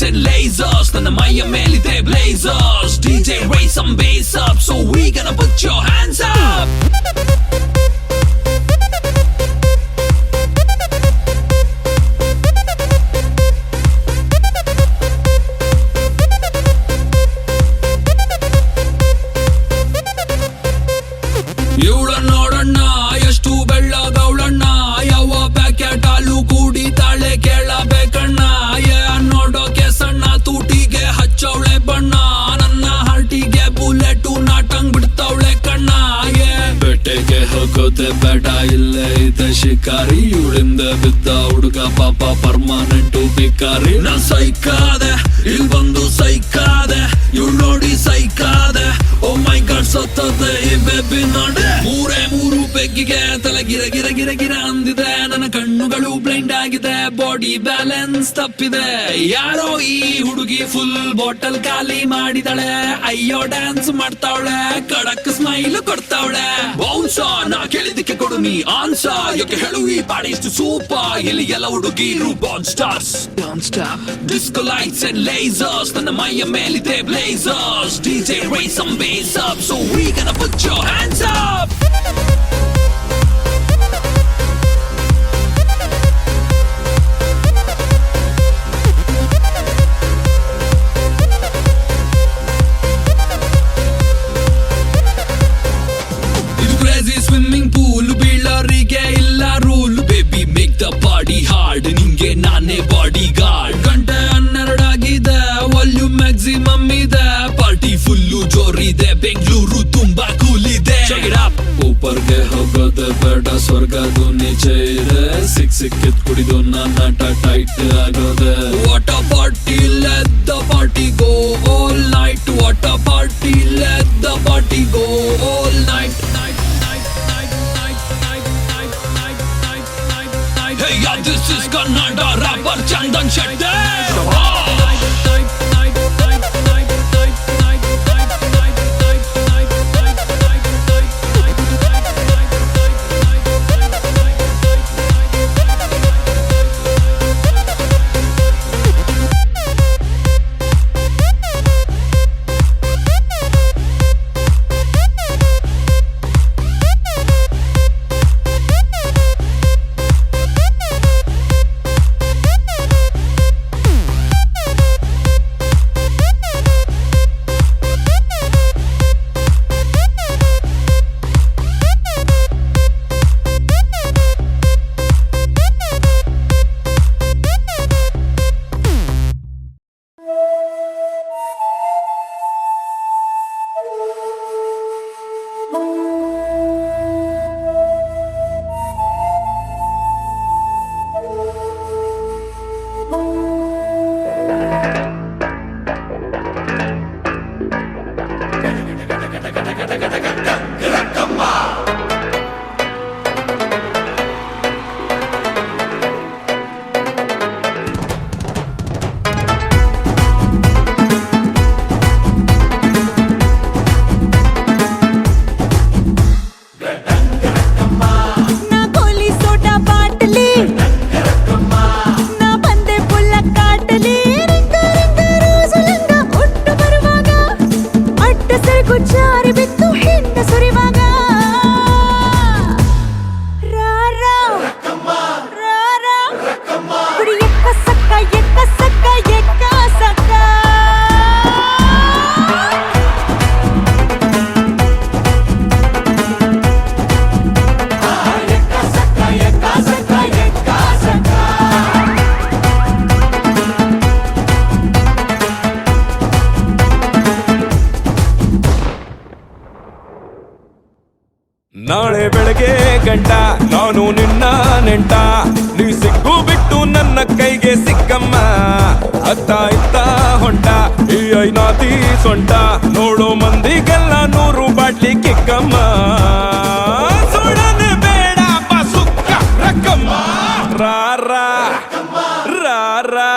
lights and lasers ನನ್ನ ಮೈಯ ಮೇಲಿದೆ blazers DJ raise some bass up so we gonna put your hands up ಇವಳ ನೋಡಣ್ಣ ಎಷ್ಟು ಬೆಳ್ಳಗವಳಣ್ಣ ಯಾವ ಪ್ಯಾಕೆಟ್ ಹಾಲು ಕುಡಿತಾಳೆ ಕೇಳಬೇಕಣ್ಣ ನೋಡೋಕೆ ಸಣ್ಣ ತೂಟಿಗೆ ಹಚ್ಚವಳೆ ಬಣ್ಣ ನನ್ನ ಹಾರ್ಟಿಗೆ ಬುಲೆಟು ನಾಟಂಗ್ ಬಿಡ್ತಾವಳೆ ಕಣ್ಣ ಬೆಟ್ಟೆಗೆ ಹೋಗೋದೆ ಬೇಡ ಇಲ್ಲೇ ಇದೆ ಶಿಕಾರಿ ಇವಳಿಂದ ಬಿದ್ದ ಹುಡುಗ ಪಾಪ ಪರ್ಮನೆಂಟು ಭಿಕಾರಿ ನಾ ಸೈಕಾದೆ ಇಲ್ ಬಂದು ಸೈಕಾದೆ ಇವಳು ನೋಡಿ ಸೈಕಾದೆ ಓ ಮೈ ಗಾಡ್ ಸತ್ತದೆ ಈ ಬೇಬಿ ನೋಡೆ ಮೂರು ಬೆಗ್ಗಿಗೆ ತಲೆ ಗಿರ ಗಿರ ಗಿರ ಗಿರ ಅಂದಿದೆ ನನ್ನ ಕಣ್ಣುಗಳು ಬ್ಲೈಂಡ್ ಆಗಿದೆ ಬಾಡಿ ಬ್ಯಾಲೆನ್ಸ್ ತಪ್ಪಿದೆ ಯಾರೋ ಈ ಹುಡುಗಿ ಫುಲ್ ಬಾಟಲ್ ಖಾಲಿ ಮಾಡಿದಾಳೆ ಅಯ್ಯೋ ಡ್ಯಾನ್ಸ್ ಮಾಡ್ತಾವಳೆ ಕಡಕ್ ಸ್ಮೈಲ್ ಕೊಡ್ತಾವಳೆ ಬೌನ್ಸ ನಾ ಕೇಳಿದಕ್ಕೆ ಕೊಡು ನೀ ಆನ್ಸ ಯಾಕೆ ಹೇಳು ಈ ಬಾಡಿ ಇಷ್ಟು ಸೂಪರ್ ಇಲ್ಲಿ ಎಲ್ಲ ಹುಡುಗಿರು ಬಾನ್ stars disco lights and lasers ನನ್ನ ಮೈಯ ಮೇಲಿದೆ blazers DJ raise some bass up so we gonna put your hands up ಇದು crazy swimming pool ಬೀಳರಿಗೆ ಇಲ್ಲ rule baby make the party hard ನಿಂಗೆ ನಾನೇ ಬಾಡಿ ಗಾರ್ಡ್ ಗಂಟೆ 12 ಆಗಿದೆ ವಾಲ್ಯೂಮ್ ಮ್ಯಾಕ್ಸಿಮಮ್ ಇದೆ ಪಾರ್ಟಿ ಫುಲ್ಲು ಜೋರಿದೆ ಬೆಂಗಳೂರು ತುಂಬಾ ಕೂಲ್ ಇದೆ ಊಪರ್ಗೆ ಹೋಗೋದೆ ಬೇಡ ಸ್ವರ್ಗದು ನೀಚೆ ಇದೆ ಸಿಕ್ಕಿದ್ ಕುಡಿದು ನನ್ನ ಟೈಟ್ ಆಗೋದೆ what a party let the party go all night what a party let the party go all night Hey, yeah, this is Kannada rapper Chandan Shetty. ನಾಳೆ ಬೆಳಗ್ಗೆ ಗಂಟ ನಾನು ನಿನ್ನ ನೆಂಟ ನೀ ಸಿಕ್ಕು ಬಿಟ್ಟು ನನ್ನ ಕೈಗೆ ಸಿಕ್ಕಮ್ಮ ಅತ್ತ ಇತ್ತ ಹೊಂಟ ಈ ಐನಾತಿ ಸೊಂಟ ನೋಡೋ ಮಂದಿಗೆಲ್ಲ 100 ಬಾಟ್ಲಿ ಕಿಕ್ಕಮ್ಮ ಸುಡನೆ ಬೇಡ ಸುಕ್ಕ ರಕ್ಕಮ್ಮ ರಾರಾ ರಾರಾ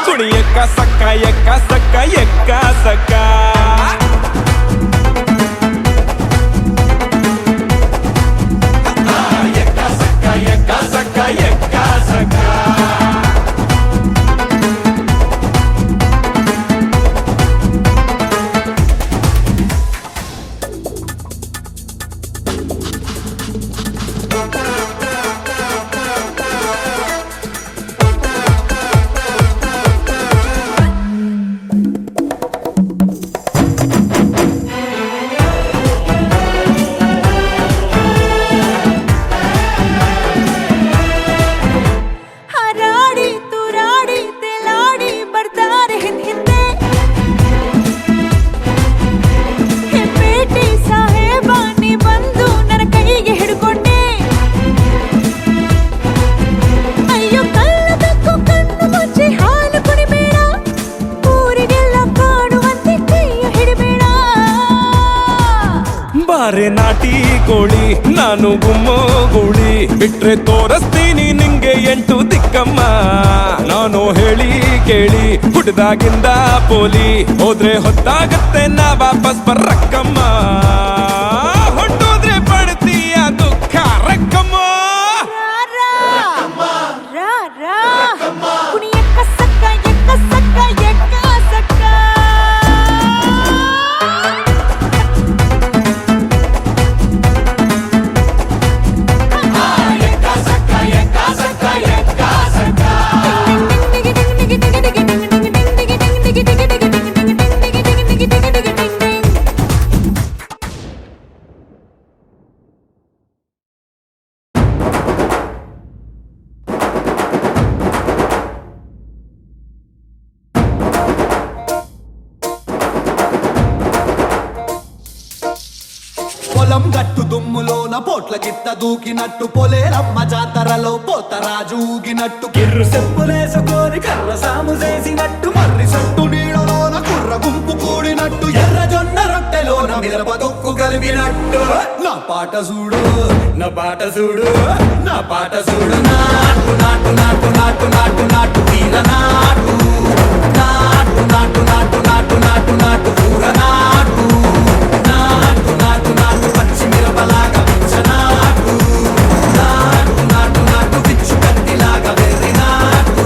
ಕುಣಿ ಎಕ್ಕ ಸಕ್ಕ ಎಕ್ಕ ಸಕ್ಕ ಎಕ್ಕ ಸಕ್ಕ ನಾನು ಗುಮ್ಮೋ ಗೂಳಿ ಬಿಟ್ರೆ ತೋರಿಸ್ತೀನಿ ನಿಂಗೆ 8 ದಿಕ್ಕಮ್ಮ ನಾನು ಹೇಳಿ ಕೇಳಿ ಹುಡ್ದಾಗಿಂದ ಪೋಲಿ ಹೋದ್ರೆ ಹೊತ್ತಾಗತ್ತೆ ನಾ ವಾಪಸ್ ಬರ್ರಕ್ಕಮ್ಮ ಹೊಟ್ಟೋದ್ರೆ ಪಡ್ತೀಯ ದುಃಖ ರಕ್ಕಮ್ಮ పొలం గట్టు దుమ్ములోన పోట్ల గిత్త దూకినట్టు పొలేరమ్మ జాతరలో పోతరాజు ఊగినట్టు కిర్రు సెప్పులేసుకొని కర్ర సాము చేసినట్టు మర్రి సొట్టు నీడలోన కుర్ర గుంపు కూడినట్టు ఎర్ర జొన్న రొట్టెలోన మిరప దొక్కు కలిపినట్టు నా పాట చూడు నా పాట చూడు నా పాట చూడు నాటు నాటు నాటు నాటు నాటు నాటు తీర నాటు నాటు నాటు నాటు నాటు నాటు నాటు కూర నాటు నాటు నాటు నాటు పచ్చి మిరపలాగా పిచ్చనాటు నాటు నాటు నాటు పిచ్చు కత్తిలాగా వెర్రి నాటు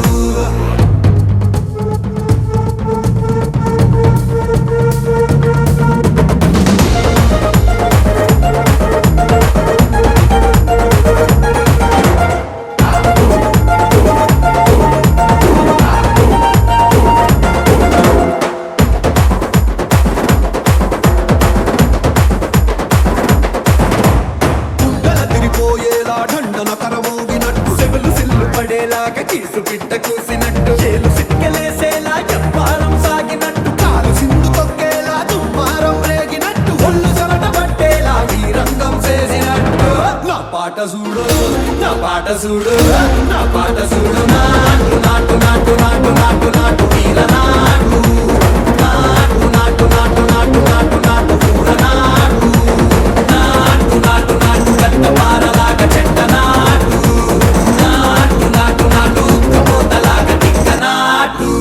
తిరిపోయేలా ఢండన కరమోగినట్టు సెవెలు సిల్లు పడేలాగా కీసు పిట్ట కూసినట్టు చేలు సిక్కలేసేలా ఎప్పారం సాగినట్టు కాలు సింధు తొక్కేలా దుమ్మారం రేగినట్టు ఒళ్ళు చెమట పట్టేలా వీరంగం చేసినట్టు నా పాట చూడు నా పాట చూడు నా పాట చూడు నాటు నాటు నాటు నాటు నాటు నాటు వీర నాటు నాటు నాటు నాటు నాటు నాటు నాటు కూర నాటు నాటు నాటు నాటు గట్ట పారలాగా చెట్ట నాటు నాటు నాటు నాటు కపోతలాగా తిక్క నాటు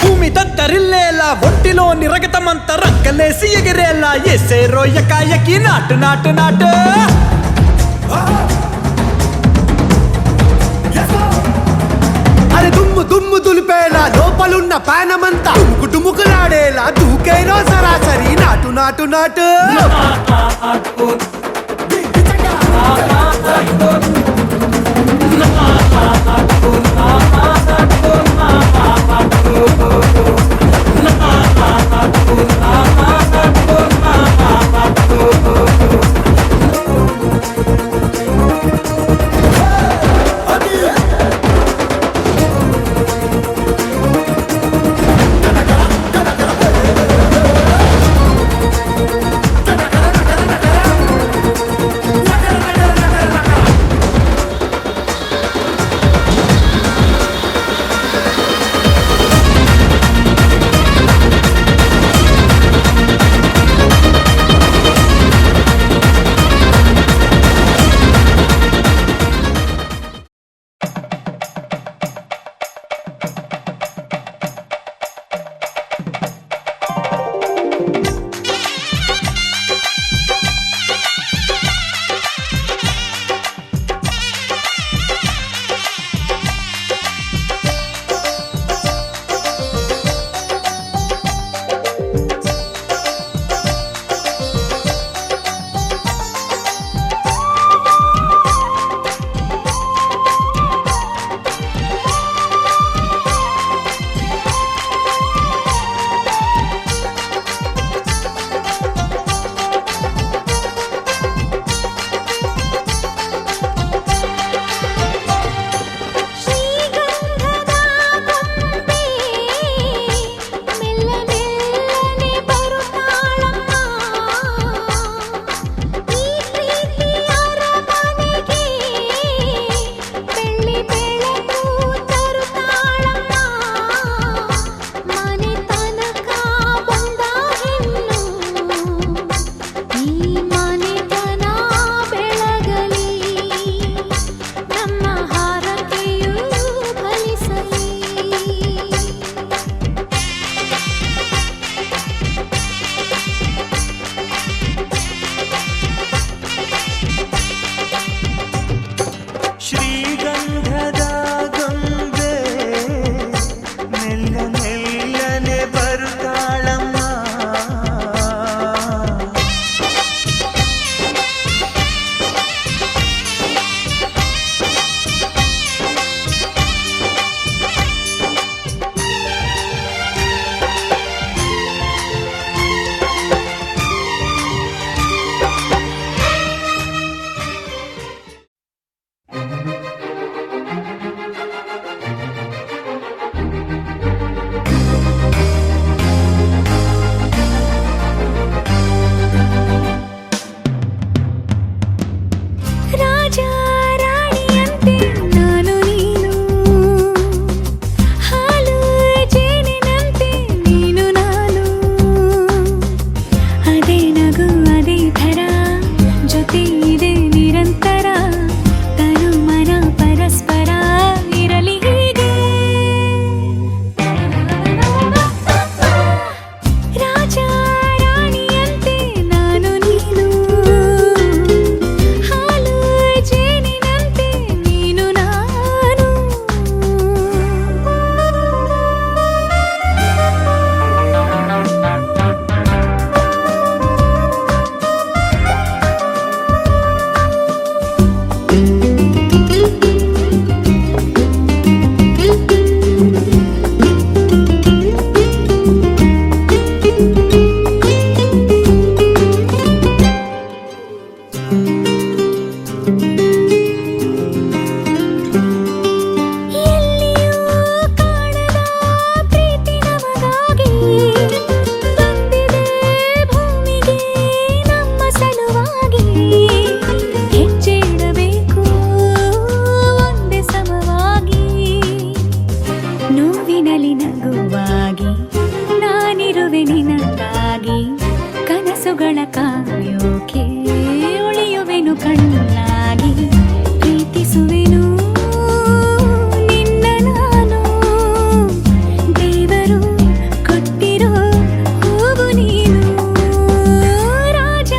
భూమి దద్దరిల్లేలా ఒంటిలోని రగతమంతా రక్కలేసి ఎగిరేలా ఎసే రోయకాయకి నాటు నాటు నాటు అరే దుమ్ము దుమ్ము దులిపేలా లోపలున్న పానమంతా డుముకులాడేలా దూకేనో సరాసరి నాటు నాటు నాటు ಬಾಳಿನಲ್ಲಿ ನಗುವಾಗಿ ನಾನಿರುವೆ ನಿನಗಾಗಿ ಕನಸುಗಳ ಕಾಯೋಕೆ ಉಳಿಯುವೆನು ಕಣ್ಣಾಗಿ ಪ್ರೀತಿಸುವೆನು ನಿನ್ನ ನಾನು ದೇವರು ಕೊಟ್ಟಿರೋ ಹೂವು ನೀನು ರಾಜ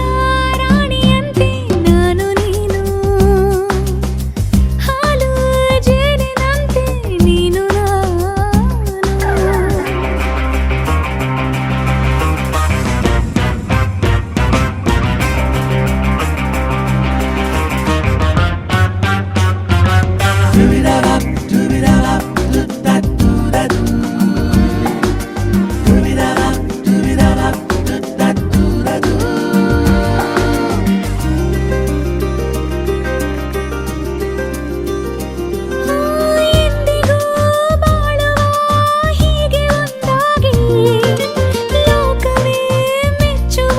ರಾಣಿಯಂತೆ ನಾನು ನೀನು ಹಾಲು ಜೇನಿನಂತೆ ನೀನು ಎಂದಿಗೂ ಬಾಳುವ ಹೀಗೆ ಒಂದಾಗಿ ಲೋಕವೇ ಮೆಚ್ಚುವ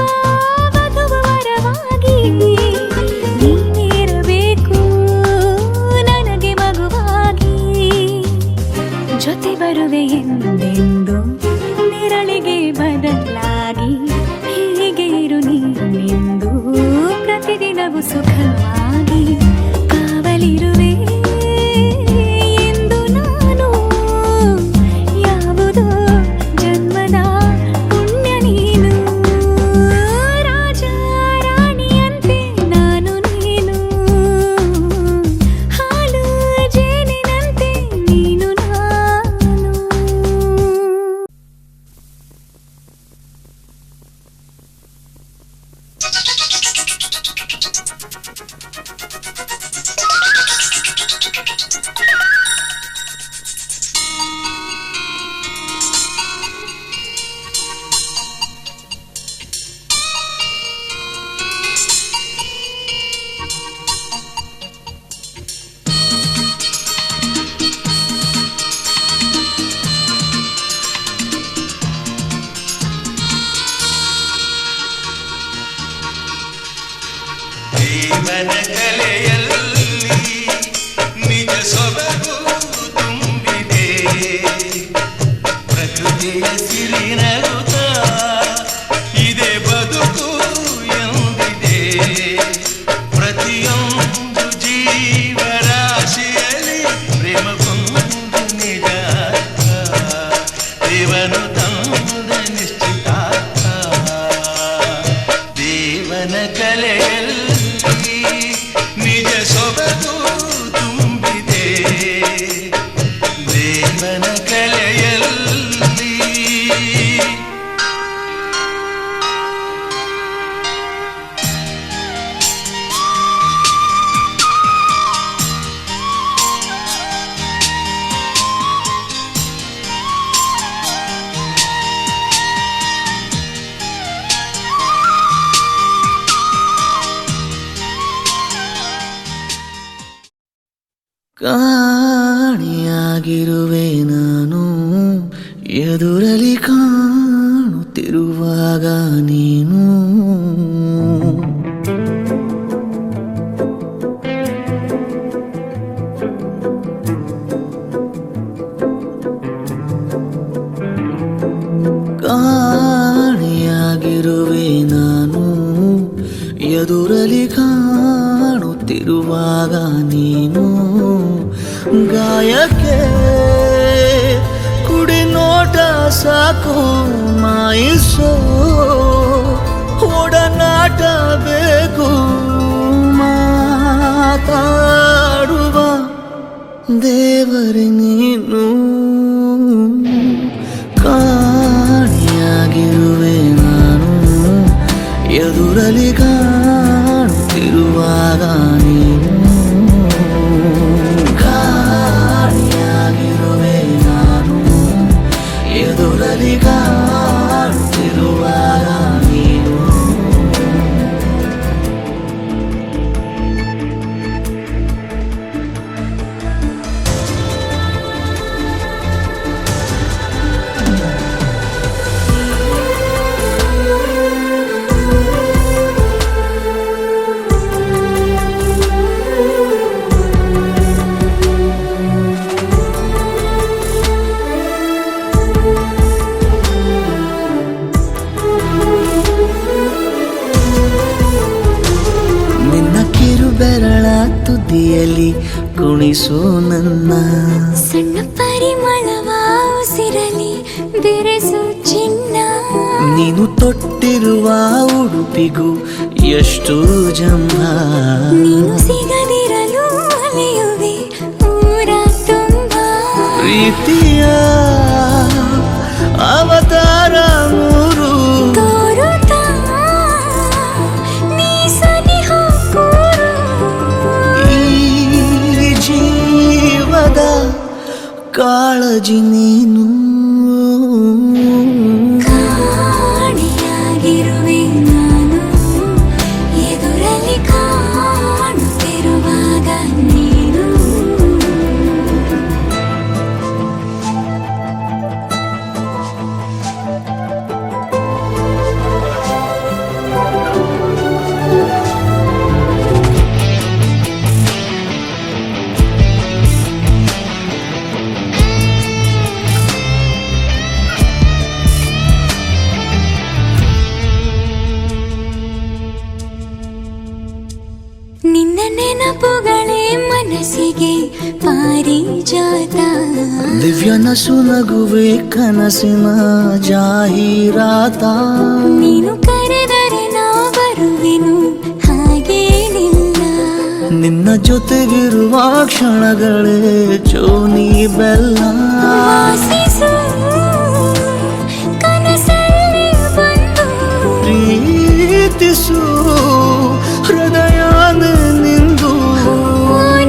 ವಧುವರವಾಗಿ ನೀನಿರಬೇಕು ನನಗೆ ಮಗುವಾಗಿ ಜೊತೆ ಬರುವೆ ಎಂದೆಂದು ನೆರಳಿಗೆ ಬದಲಾಗಿ ಹೀಗೆ ಇರು ನೀನೆಂದು ಪ್ರತಿದಿನವೂ ಸುಖವಾಗಿ ಕಾವಲಿರುವೆ ಎಂದು ನಾನು ಯಾವುದೋ ಜನ್ಮದ ಪುಣ್ಯ ನೀನು ರಾಜ ರಾಣಿಯಂತೆ ನಾನು ನೀನು ಹಾಲು ಜೇನಿನಂತೆ ನೀನು ನಾನು ಜೀವನ ಕಲೆಯಲ್ಲಿ ನಿಜ ಸೊಬಗು ತುಂಬಿದೆ ಪ್ರಕೃತಿಯ ಸಿರಿ ನಗುತ್ತ ಇದೆ ಬದುಕು ಎಂದಿದೆ ಪ್ರತಿಯೊಂದು ಜೀವರಾಶಿಯಲ್ಲಿ ಪ್ರೇಮಗೊಂದು ನಿಜ ದೇವನು ತಂದ ನಿಶ್ಚಿತಾರ್ಥ ದೇವನ ಕಲೆಯಲ್ಲಿ ನಿಜ ಸೊಬಗು ತುಂಬಿದೆ ದೇವನ ಕಲೆಯಲ್ಲಿ ಕಾಣಿಯಾಗಿರುವೆ ನಾನು ಎದುರಲಿ ಕಾಣುತ್ತಿರುವಾಗ ನೀನು ಕಾಣಿಯಾಗಿರುವೆ ನಾನು ಎದುರಲಿ ಕಾಣುತ್ತಿರುವಾಗ ನೀನು ಗಾಯಕ್ಕೆ ಕುಡಿ ನೋಟ ಸಾಕು ಮಾಯಿಸೋ ಒಡನಾಟ ಬೇಕು ಮಾತಾಡುವ ದೇವರೇ ನೀನು ಕಾಣಿಯಾಗಿರುವೆ ನಾನು ಎದುರಲಿ ಕಾಣುತ್ತಿರುವಾಗ ನೀನು ಕಾಣಿಯಾಗಿರುವೆ ನಾನು ಎದುರಲಿ ಕಾಣುತ್ತಿರುವಾಗ ನೀನು ಮಡಿಯಲಿ ಕುಣಿಸು ನನ್ನ. ಸಣ್ಣ ಪರಿಮಳವ ಉಸಿರಲಿ ಬೆರೆಸು ಚಿನ್ನ. ನೀನು ತೊಟ್ಟಿರುವ ಉಡುಪಿಗೂ ಎಷ್ಟು ಜಂಭ. ನೀನು ಸಿಗದಿರಲು ಅಲೆಯುವೆ ಊರ ತುಂಬ. ಪ್ರೀತಿಯ ಅವತಾರ ಮೂರು ತೋರುತ್ತಾ ನೀ ಸನಿಹ ಕೂರು. ಈ ಜೀವದ ಕಾಳಜಿ ನೀನು. ಕಾಣೆಯಾಗಿರುವೆ ನಾನು ಎದುರಲ್ಲಿ ಕಾಣುತ್ತಿರುವಾಗ ನೀನು. ನಿನ್ನ ನೆನಪುಗಳೇ ಮನಸ್ಸಿಗೆ ಪಾರಿಜಾತ. ದಿವ್ಯ ನಸು ನಗುವೆ ಕನಸಿನ ಜಾಹೀರಾತ. ನೀನು ಕರೆದರೆ ನಾ ಬರುವೆನು ಹಾಗೇನಿಲ್ಲ. ನಿನ್ನ ಜೊತೆಗಿರುವ ಕ್ಷಣಗಳೇ ಜೋನಿ ಬೆಲ್ಲ. ವಾಸಿಸು ಕನಸಲ್ಲಿ ಬಂದು. ಪ್ರೀತಿಸು ಹೃದಯ ನಿಂದು.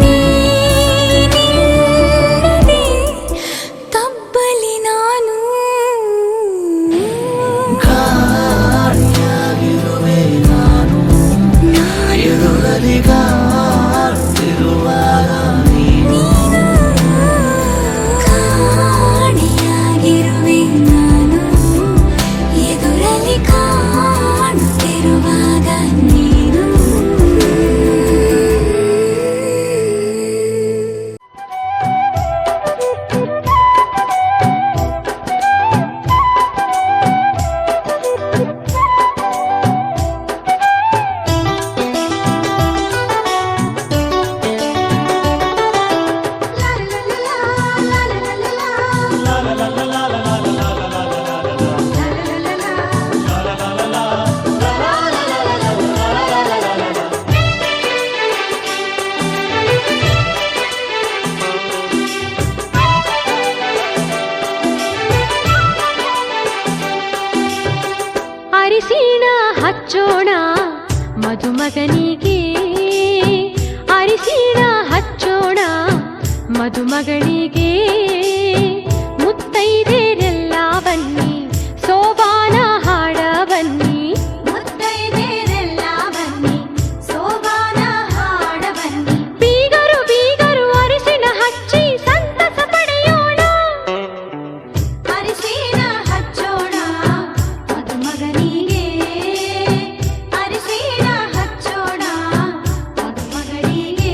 ನೀನಿಲ್ಲದೆ ತಬ್ಬಲಿ ನಾನು. ಕಾಣಿಯಾಗಿರುವೆ ನಾನು ಎದುರಲ್ಲಿ ಕಾಣುತ್ತಿರುವಾಗ ನೀನು. ಕಾಣೆಯಾಗಿರುವೆ ನಾನು ಎದುರಲ್ಲಿ ಕಾಣುತ್ತಿರುವಾಗ ನೀನು. ಅರಿಶಿಣ ಹಚ್ಚೋಣ ಮಧುಮಗನಿಗೆ. ಅರಿಶಿಣ ಹಚ್ಚೋಣ ಮಧುಮಗಳಿಗೆ. ಮುತ್ತೈದೆರೆಲ್ಲ ಬನ್ನಿ ಸೋಬಾನ ಹಾಡ ಬನ್ನಿ. ಮುತ್ತೈದೆರೆಲ್ಲ ಬನ್ನಿ ಸೋಬಾನ ಹಾಡ ಬನ್ನಿ. ಬೀಗರು ಬೀಗರು ಅರಿಶಿಣ ಹಚ್ಚಿ ಸಂತಸ ಪಡೆಯೋಣ. ಅರಿಶಿಣ ಹಚ್ಚೋಣ ಮಧುಮಗನಿಗೆ. ಅರಿಶಿಣ ಹಚ್ಚೋಣ ಮಧುಮಗಳಿಗೆ.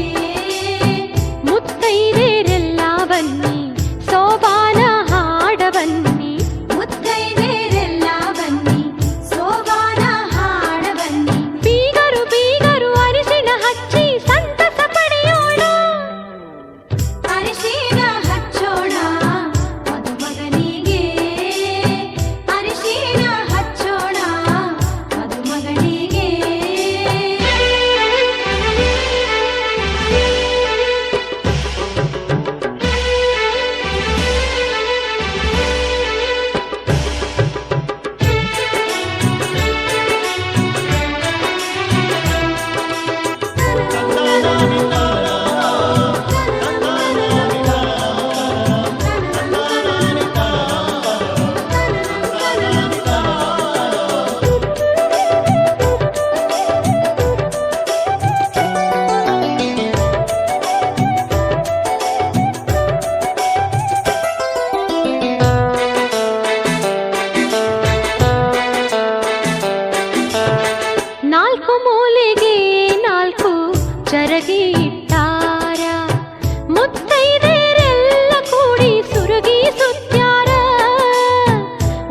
ಮುತ್ತೈದೆರೆಲ್ಲ ಬನ್ನಿ ಸೋಬಾನ ಹಾಡ ಬನ್ನಿ. ಮುತ್ತೈದೆರೆಲ್ಲ ಬನ್ನಿ ಸೋಬಾನ ಹಾಡ ಬನ್ನಿ. ಬೀಗರು ಬೀಗರು ಅರಿಶಿಣ ಹಚ್ಚಿ ಸಂತಸ ಪಡೆಯೋಣ. ಅರಿಶಿಣ ಹಚ್ಚೋಣ ಮಧುಮಗನಿಗೆ. ಅರಿಶಿಣ ಹಚ್ಚೋಣ ಮಧುಮಗನಿಗೆ. ನಾಲ್ಕು ಮೂಲೆಗೆ ನಾಲ್ಕು ಚರಗಿ ಇಟ್ಟಾರ. ಮುತ್ತೈದೆರೆಲ್ಲ ಕೂಡಿ ಸುರಗಿ ಸುತ್ಯಾರ.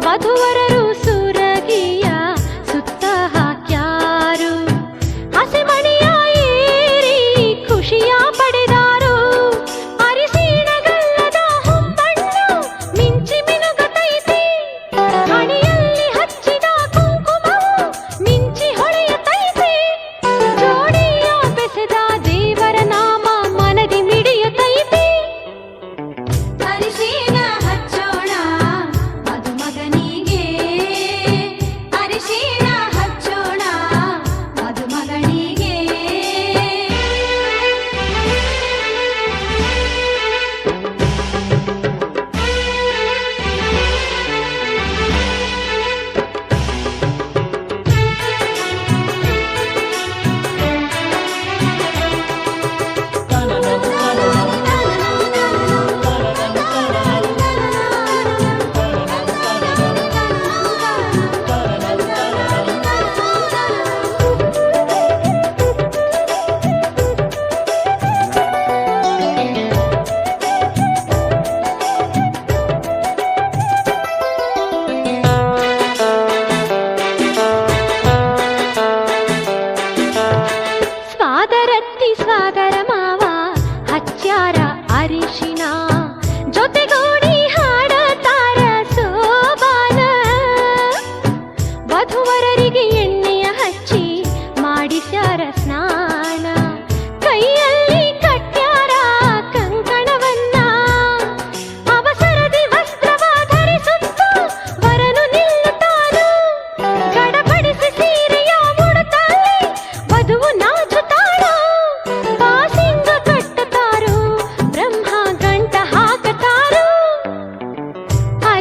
ವಧುವರರು ಸುರಗಿಯ ಸುತ್ತ ಹಾಕ್ಯಾರು. ಹಸೆಮಣೆಯ ಏರಿ ಖುಷಿಯ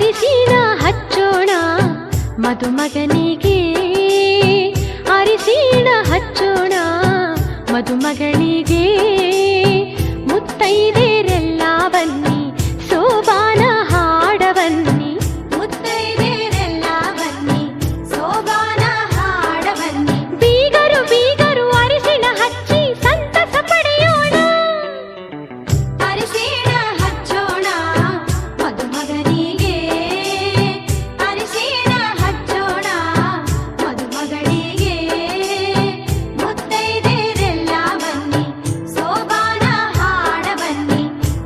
ಅರಿಶಿನ ಹಚ್ಚೋಣ ಮದುಮಗನಿಗೆ, ಅರಿಶಿನ ಹಚ್ಚೋಣ ಮದುಮಗಳಿಗೆ. ಮುತ್ತೈದೆರೆಲ್ಲ ಬನ್ನಿ ಸೋಬಾನ ಹಾಡ ಬನ್ನಿ, ಮುತ್ತೈದೆರೆಲ್ಲ ಬನ್ನಿ ಸೋಬಾನ ಹಾಡ ಬನ್ನಿ. ಬೀಗರು ಬೀಗರು ಅರಿಶಿನ ಹಚ್ಚಿ ಸಂತಸ ಪಡೆಯೋಣ, ಅರಿಶಿನ ಹಚ್ಚೋಣ ಮದುಮಗನಿಗೆ, ಅರಿಶಿನ ಹಚ್ಚೋಣ ಮದುಮಗಳಿಗೆ. ಮುತ್ತೈದೆರೆಲ್ಲ ಬನ್ನಿ ಸೋಬಾನ ಹಾಡ ಬನ್ನಿ,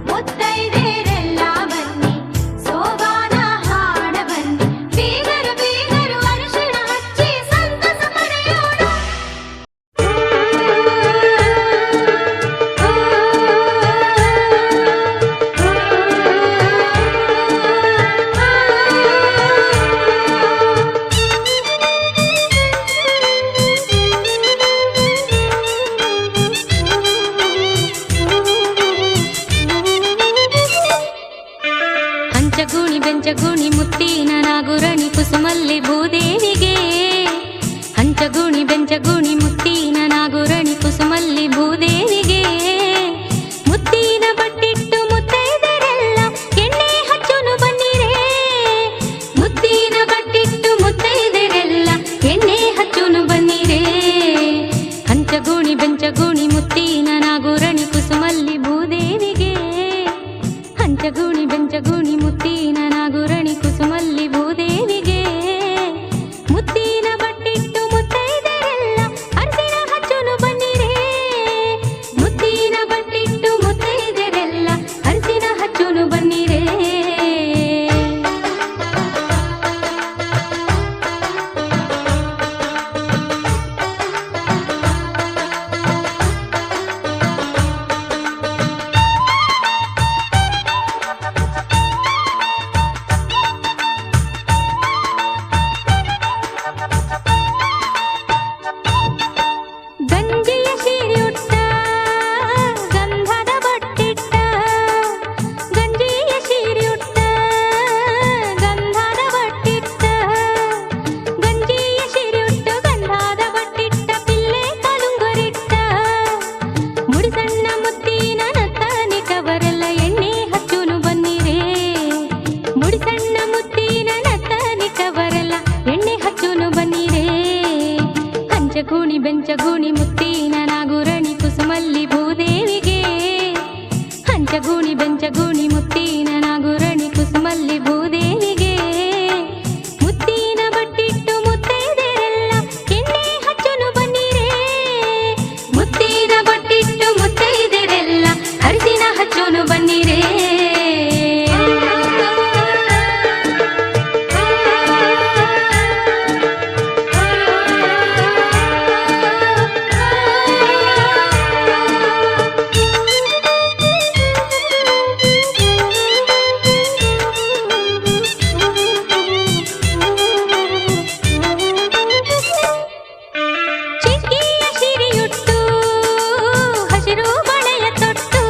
ಮುತ್ತೈದೆರೆಲ್ಲ ಬನ್ನಿ ಸೋಬಾನ ಹಾಡ ಬನ್ನಿ. ಬೀಗರು ಬೀಗರು ಅರಿಶಿನ ಹಚ್ಚಿ ಸಂತಸ ಪಡೆಯೋಣ. ಹಂಚಗುಣಿ ಬೆಂಚಗುಣಿ ಮುತ್ತಿನ ನಾಗುರಣಿ ಕುಸುಮಲ್ಲಿ ಭೂದೇವಿಗೆ, ಹಂಚಗುಣಿ ಬೆಂಚಗುಣಿ ಮುತ್ತಿನ ನಾಗುರಣಿ ಕುಸುಮಲ್ಲಿ ಭೂದೇವಿಗೆ. ಮುತ್ತಿನ ಬಟ್ಟಿಟ್ಟು ಮುತ್ತೈದೆರೆಲ್ಲ ಎಣ್ಣೆ ಹಚ್ಚುನು ಬನ್ನಿರೇ, ಮುತ್ತಿನ ಬಟ್ಟಿಟ್ಟು ಮುತ್ತೈದೆರೆಲ್ಲ ಎಣ್ಣೆ ಹಚ್ಚುನು ಬನ್ನಿರೇ. ಹಂಚಗುಣಿ ಬೆಂಚಗುಣಿ ಮುತ್ತಿನ ನಾಗುರಣಿ ಕುಸುಮಲ್ಲಿ ಭೂದೇವಿಗೆ, ಹಂಚಗುಣಿ ಬೆಂಚಗುಣಿ ಮುತ್ತಿನ ನಾಗುರಣಿ ಕುಸುಮಲ್ಲಿ ಭೂದೇವಿಗೆ. ಮುತ್ತಿನ ಬಟ್ಟಿಟ್ಟು ಮುತ್ತೈದೆರೆಲ್ಲ ಅರಿಶಿನ ಹಚ್ಚುನು ಬನ್ನಿರೇ, ಮುತ್ತಿನ ಬಟ್ಟಿಟ್ಟು ಮುತ್ತೈದೆರೆಲ್ಲ ಅರಿಶಿನ ಹಚ್ಚುನು ಬನ್ನಿರೇ. ಗಂಜಿಯ ಸೀರೆಯುಟ್ಟ ಗಂಧದ ಬಟ್ಟಿಟ್ಟ, ಗಂಜಿಯ ಸೀರೆಯುಟ್ಟ ಗಂಧದ ಬಟ್ಟಿಟ್ಟ, ಗಂಜಿಯ ಸೀರೆಯುಟ್ಟ ಗಂಧದ ಬಟ್ಟಿಟ್ಟ ಪಿಲ್ಲೆ ಕಲುಂಗರಿಟ್ಟ. ಮುಡಿಸಣ್ಣ ಮುತ್ತಿನ ನತ್ತನಿಕವರೆಲ್ಲ ಎಣ್ಣೆ ಹಚ್ಚುನು ಬನ್ನಿರೇ, ಮುಡಿಸಣ್ಣ ಮುತ್ತಿನ ನತ್ತನಿಕವರೆಲ್ಲ ಎಣ್ಣೆ ಹಚ್ಚುನು ಬನ್ನಿರೇ. ಹಂಚಗುಣಿ ಬೆಂಚಗುಣಿ ಮುತ್ತಿನ ನಾಗುರಣಿ ಕುಸುಮಲ್ಲಿ ಭೂದೇವಿಗೆ, ಹಂಚಗುಣಿ ಬೆಂಚಗುಣಿ ಮುತ್ತಿನ ನಾಗುರಣಿ ಕುಸುಮಲ್ಲಿ ಭೂದೇವಿಗೆ. ಮುತ್ತಿನ ಬಟ್ಟಿಟ್ಟು ಮುತ್ತೈದೆರೆಲ್ಲ ಎಣ್ಣೆ ಹಚ್ಚುನು ಬನ್ನಿರೇ, ಮುತ್ತಿನ ಬಟ್ಟಿಟ್ಟು ಮುತ್ತೈದೆರೆಲ್ಲ ಅರಿಶಿನ ಹಚ್ಚುನು ಬನ್ನಿರೇ. ಚಿಕ್ಕಿಯ ಸಿರಿಯುಟ್ಟು ಹಸಿರು ಬಳೆಯ ತೊಟ್ಟು,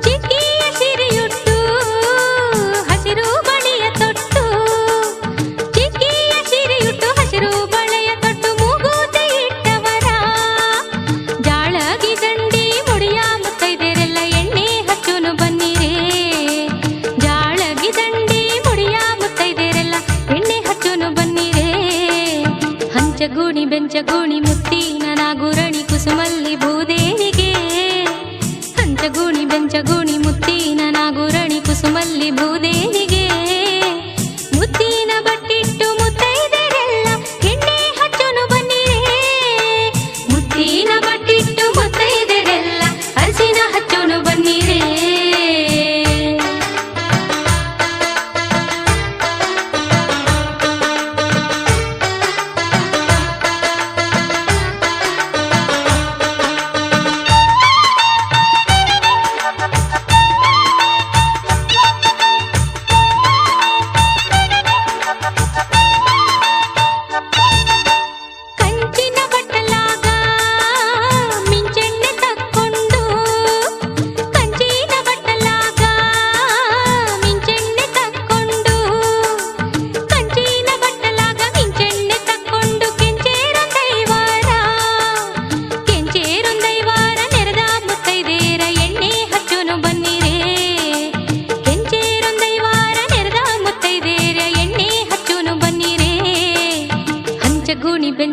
ಚಿಕ್ಕಿಯ ಸಿರಿಯುಟ್ಟು ಹಸಿರು ಬಳೆಯ ತೊಟ್ಟು, ಚಿಕ್ಕಿಯ ಸಿರಿಯುಟ್ಟು ಹಸಿರು ಬಳೆಯ ತೊಟ್ಟು. ಮೂಗುತಿ ಇಟ್ಟವರ ಜಾಳಗಿ ದಂಡಿ ಮುಡಿಯ ಮುತ್ತೈದೆರೆಲ್ಲ ಎಣ್ಣೆ ಹಚ್ಚುನು ಬನ್ನಿರೇ, ಜಾಳಗಿ ದಂಡಿ ಮುಡಿಯ ಮುತ್ತೈದೆರೆಲ್ಲ ಎಣ್ಣೆ ಹಚ್ಚುನು ಬನ್ನಿರೇ. ಹಂಚಗುಣಿ ಬೆಂಚಗುಣಿ ಮುತ್ತಿನ ನಾಗುರಣಿ ಕುಸುಮಲ್ಲಿ ಭೂದೇವಿಗೆ, ಹಂಚಗುಣಿ ಬೆಂಚಗುಣಿ ಮುತ್ತಿನ ನಾಗುರಣಿ ಕುಸುಮಲ್ಲಿ ಭೂದೇವಿಗೆ. ಮುತ್ತಿನ ಬಟ್ಟಿಟ್ಟು ಮುತ್ತೈದೆರೆಲ್ಲ ಎಣ್ಣೆ ಹಚ್ಚುನು ಬನ್ನಿರೇ, ಮುತ್ತಿನ ಬಟ್ಟಿಟ್ಟು ಮುತ್ತೈದೆರೆಲ್ಲ ಅರಿಶಿನ ಹಚ್ಚುನು ಬನ್ನಿರೇ.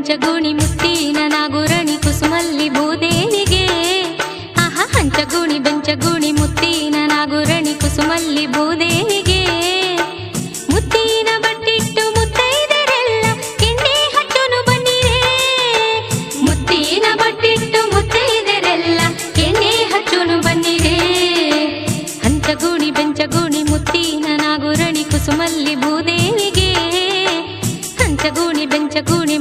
ಹಂಚಗೂಣಿ ಮುತ್ತಿನ ನಾಗುರಣಿ ಕುಸುಮಲ್ಲಿ ಭೂದೇವಿಗೆ ಆಹಾ ಹಂಚಗೂಣಿ ಬೆಂಚಗೂಣಿ ಮುತ್ತಿನ ನಾಗುರಣಿ ಕುಸುಮಲ್ಲಿ ಭೂದೇವಿಗೆ ಮುತ್ತಿನ ಬಟ್ಟಿಟ್ಟು ಮುತ್ತೈದರೆಲ್ಲ ಎಣ್ಣೆ ಹಚ್ಚೋನು ಬನ್ನಿರೇ ಮುತ್ತಿನ ಬಟ್ಟಿಟ್ಟು ಮುತ್ತೈದರೆಲ್ಲ ಎಣ್ಣೆ ಹಚ್ಚೋನು ಬನ್ನಿರೇ ಹಂಚಗೂಣಿ ಬೆಂಚಗೂಣಿ ಮುತ್ತಿನ ನಾಗುರಣಿ ಕುಸುಮಲ್ಲಿ ಭೂದೇವಿಗೆ ಹಂಚಗೂಣಿ ಬೆಂಚಗೂಣಿ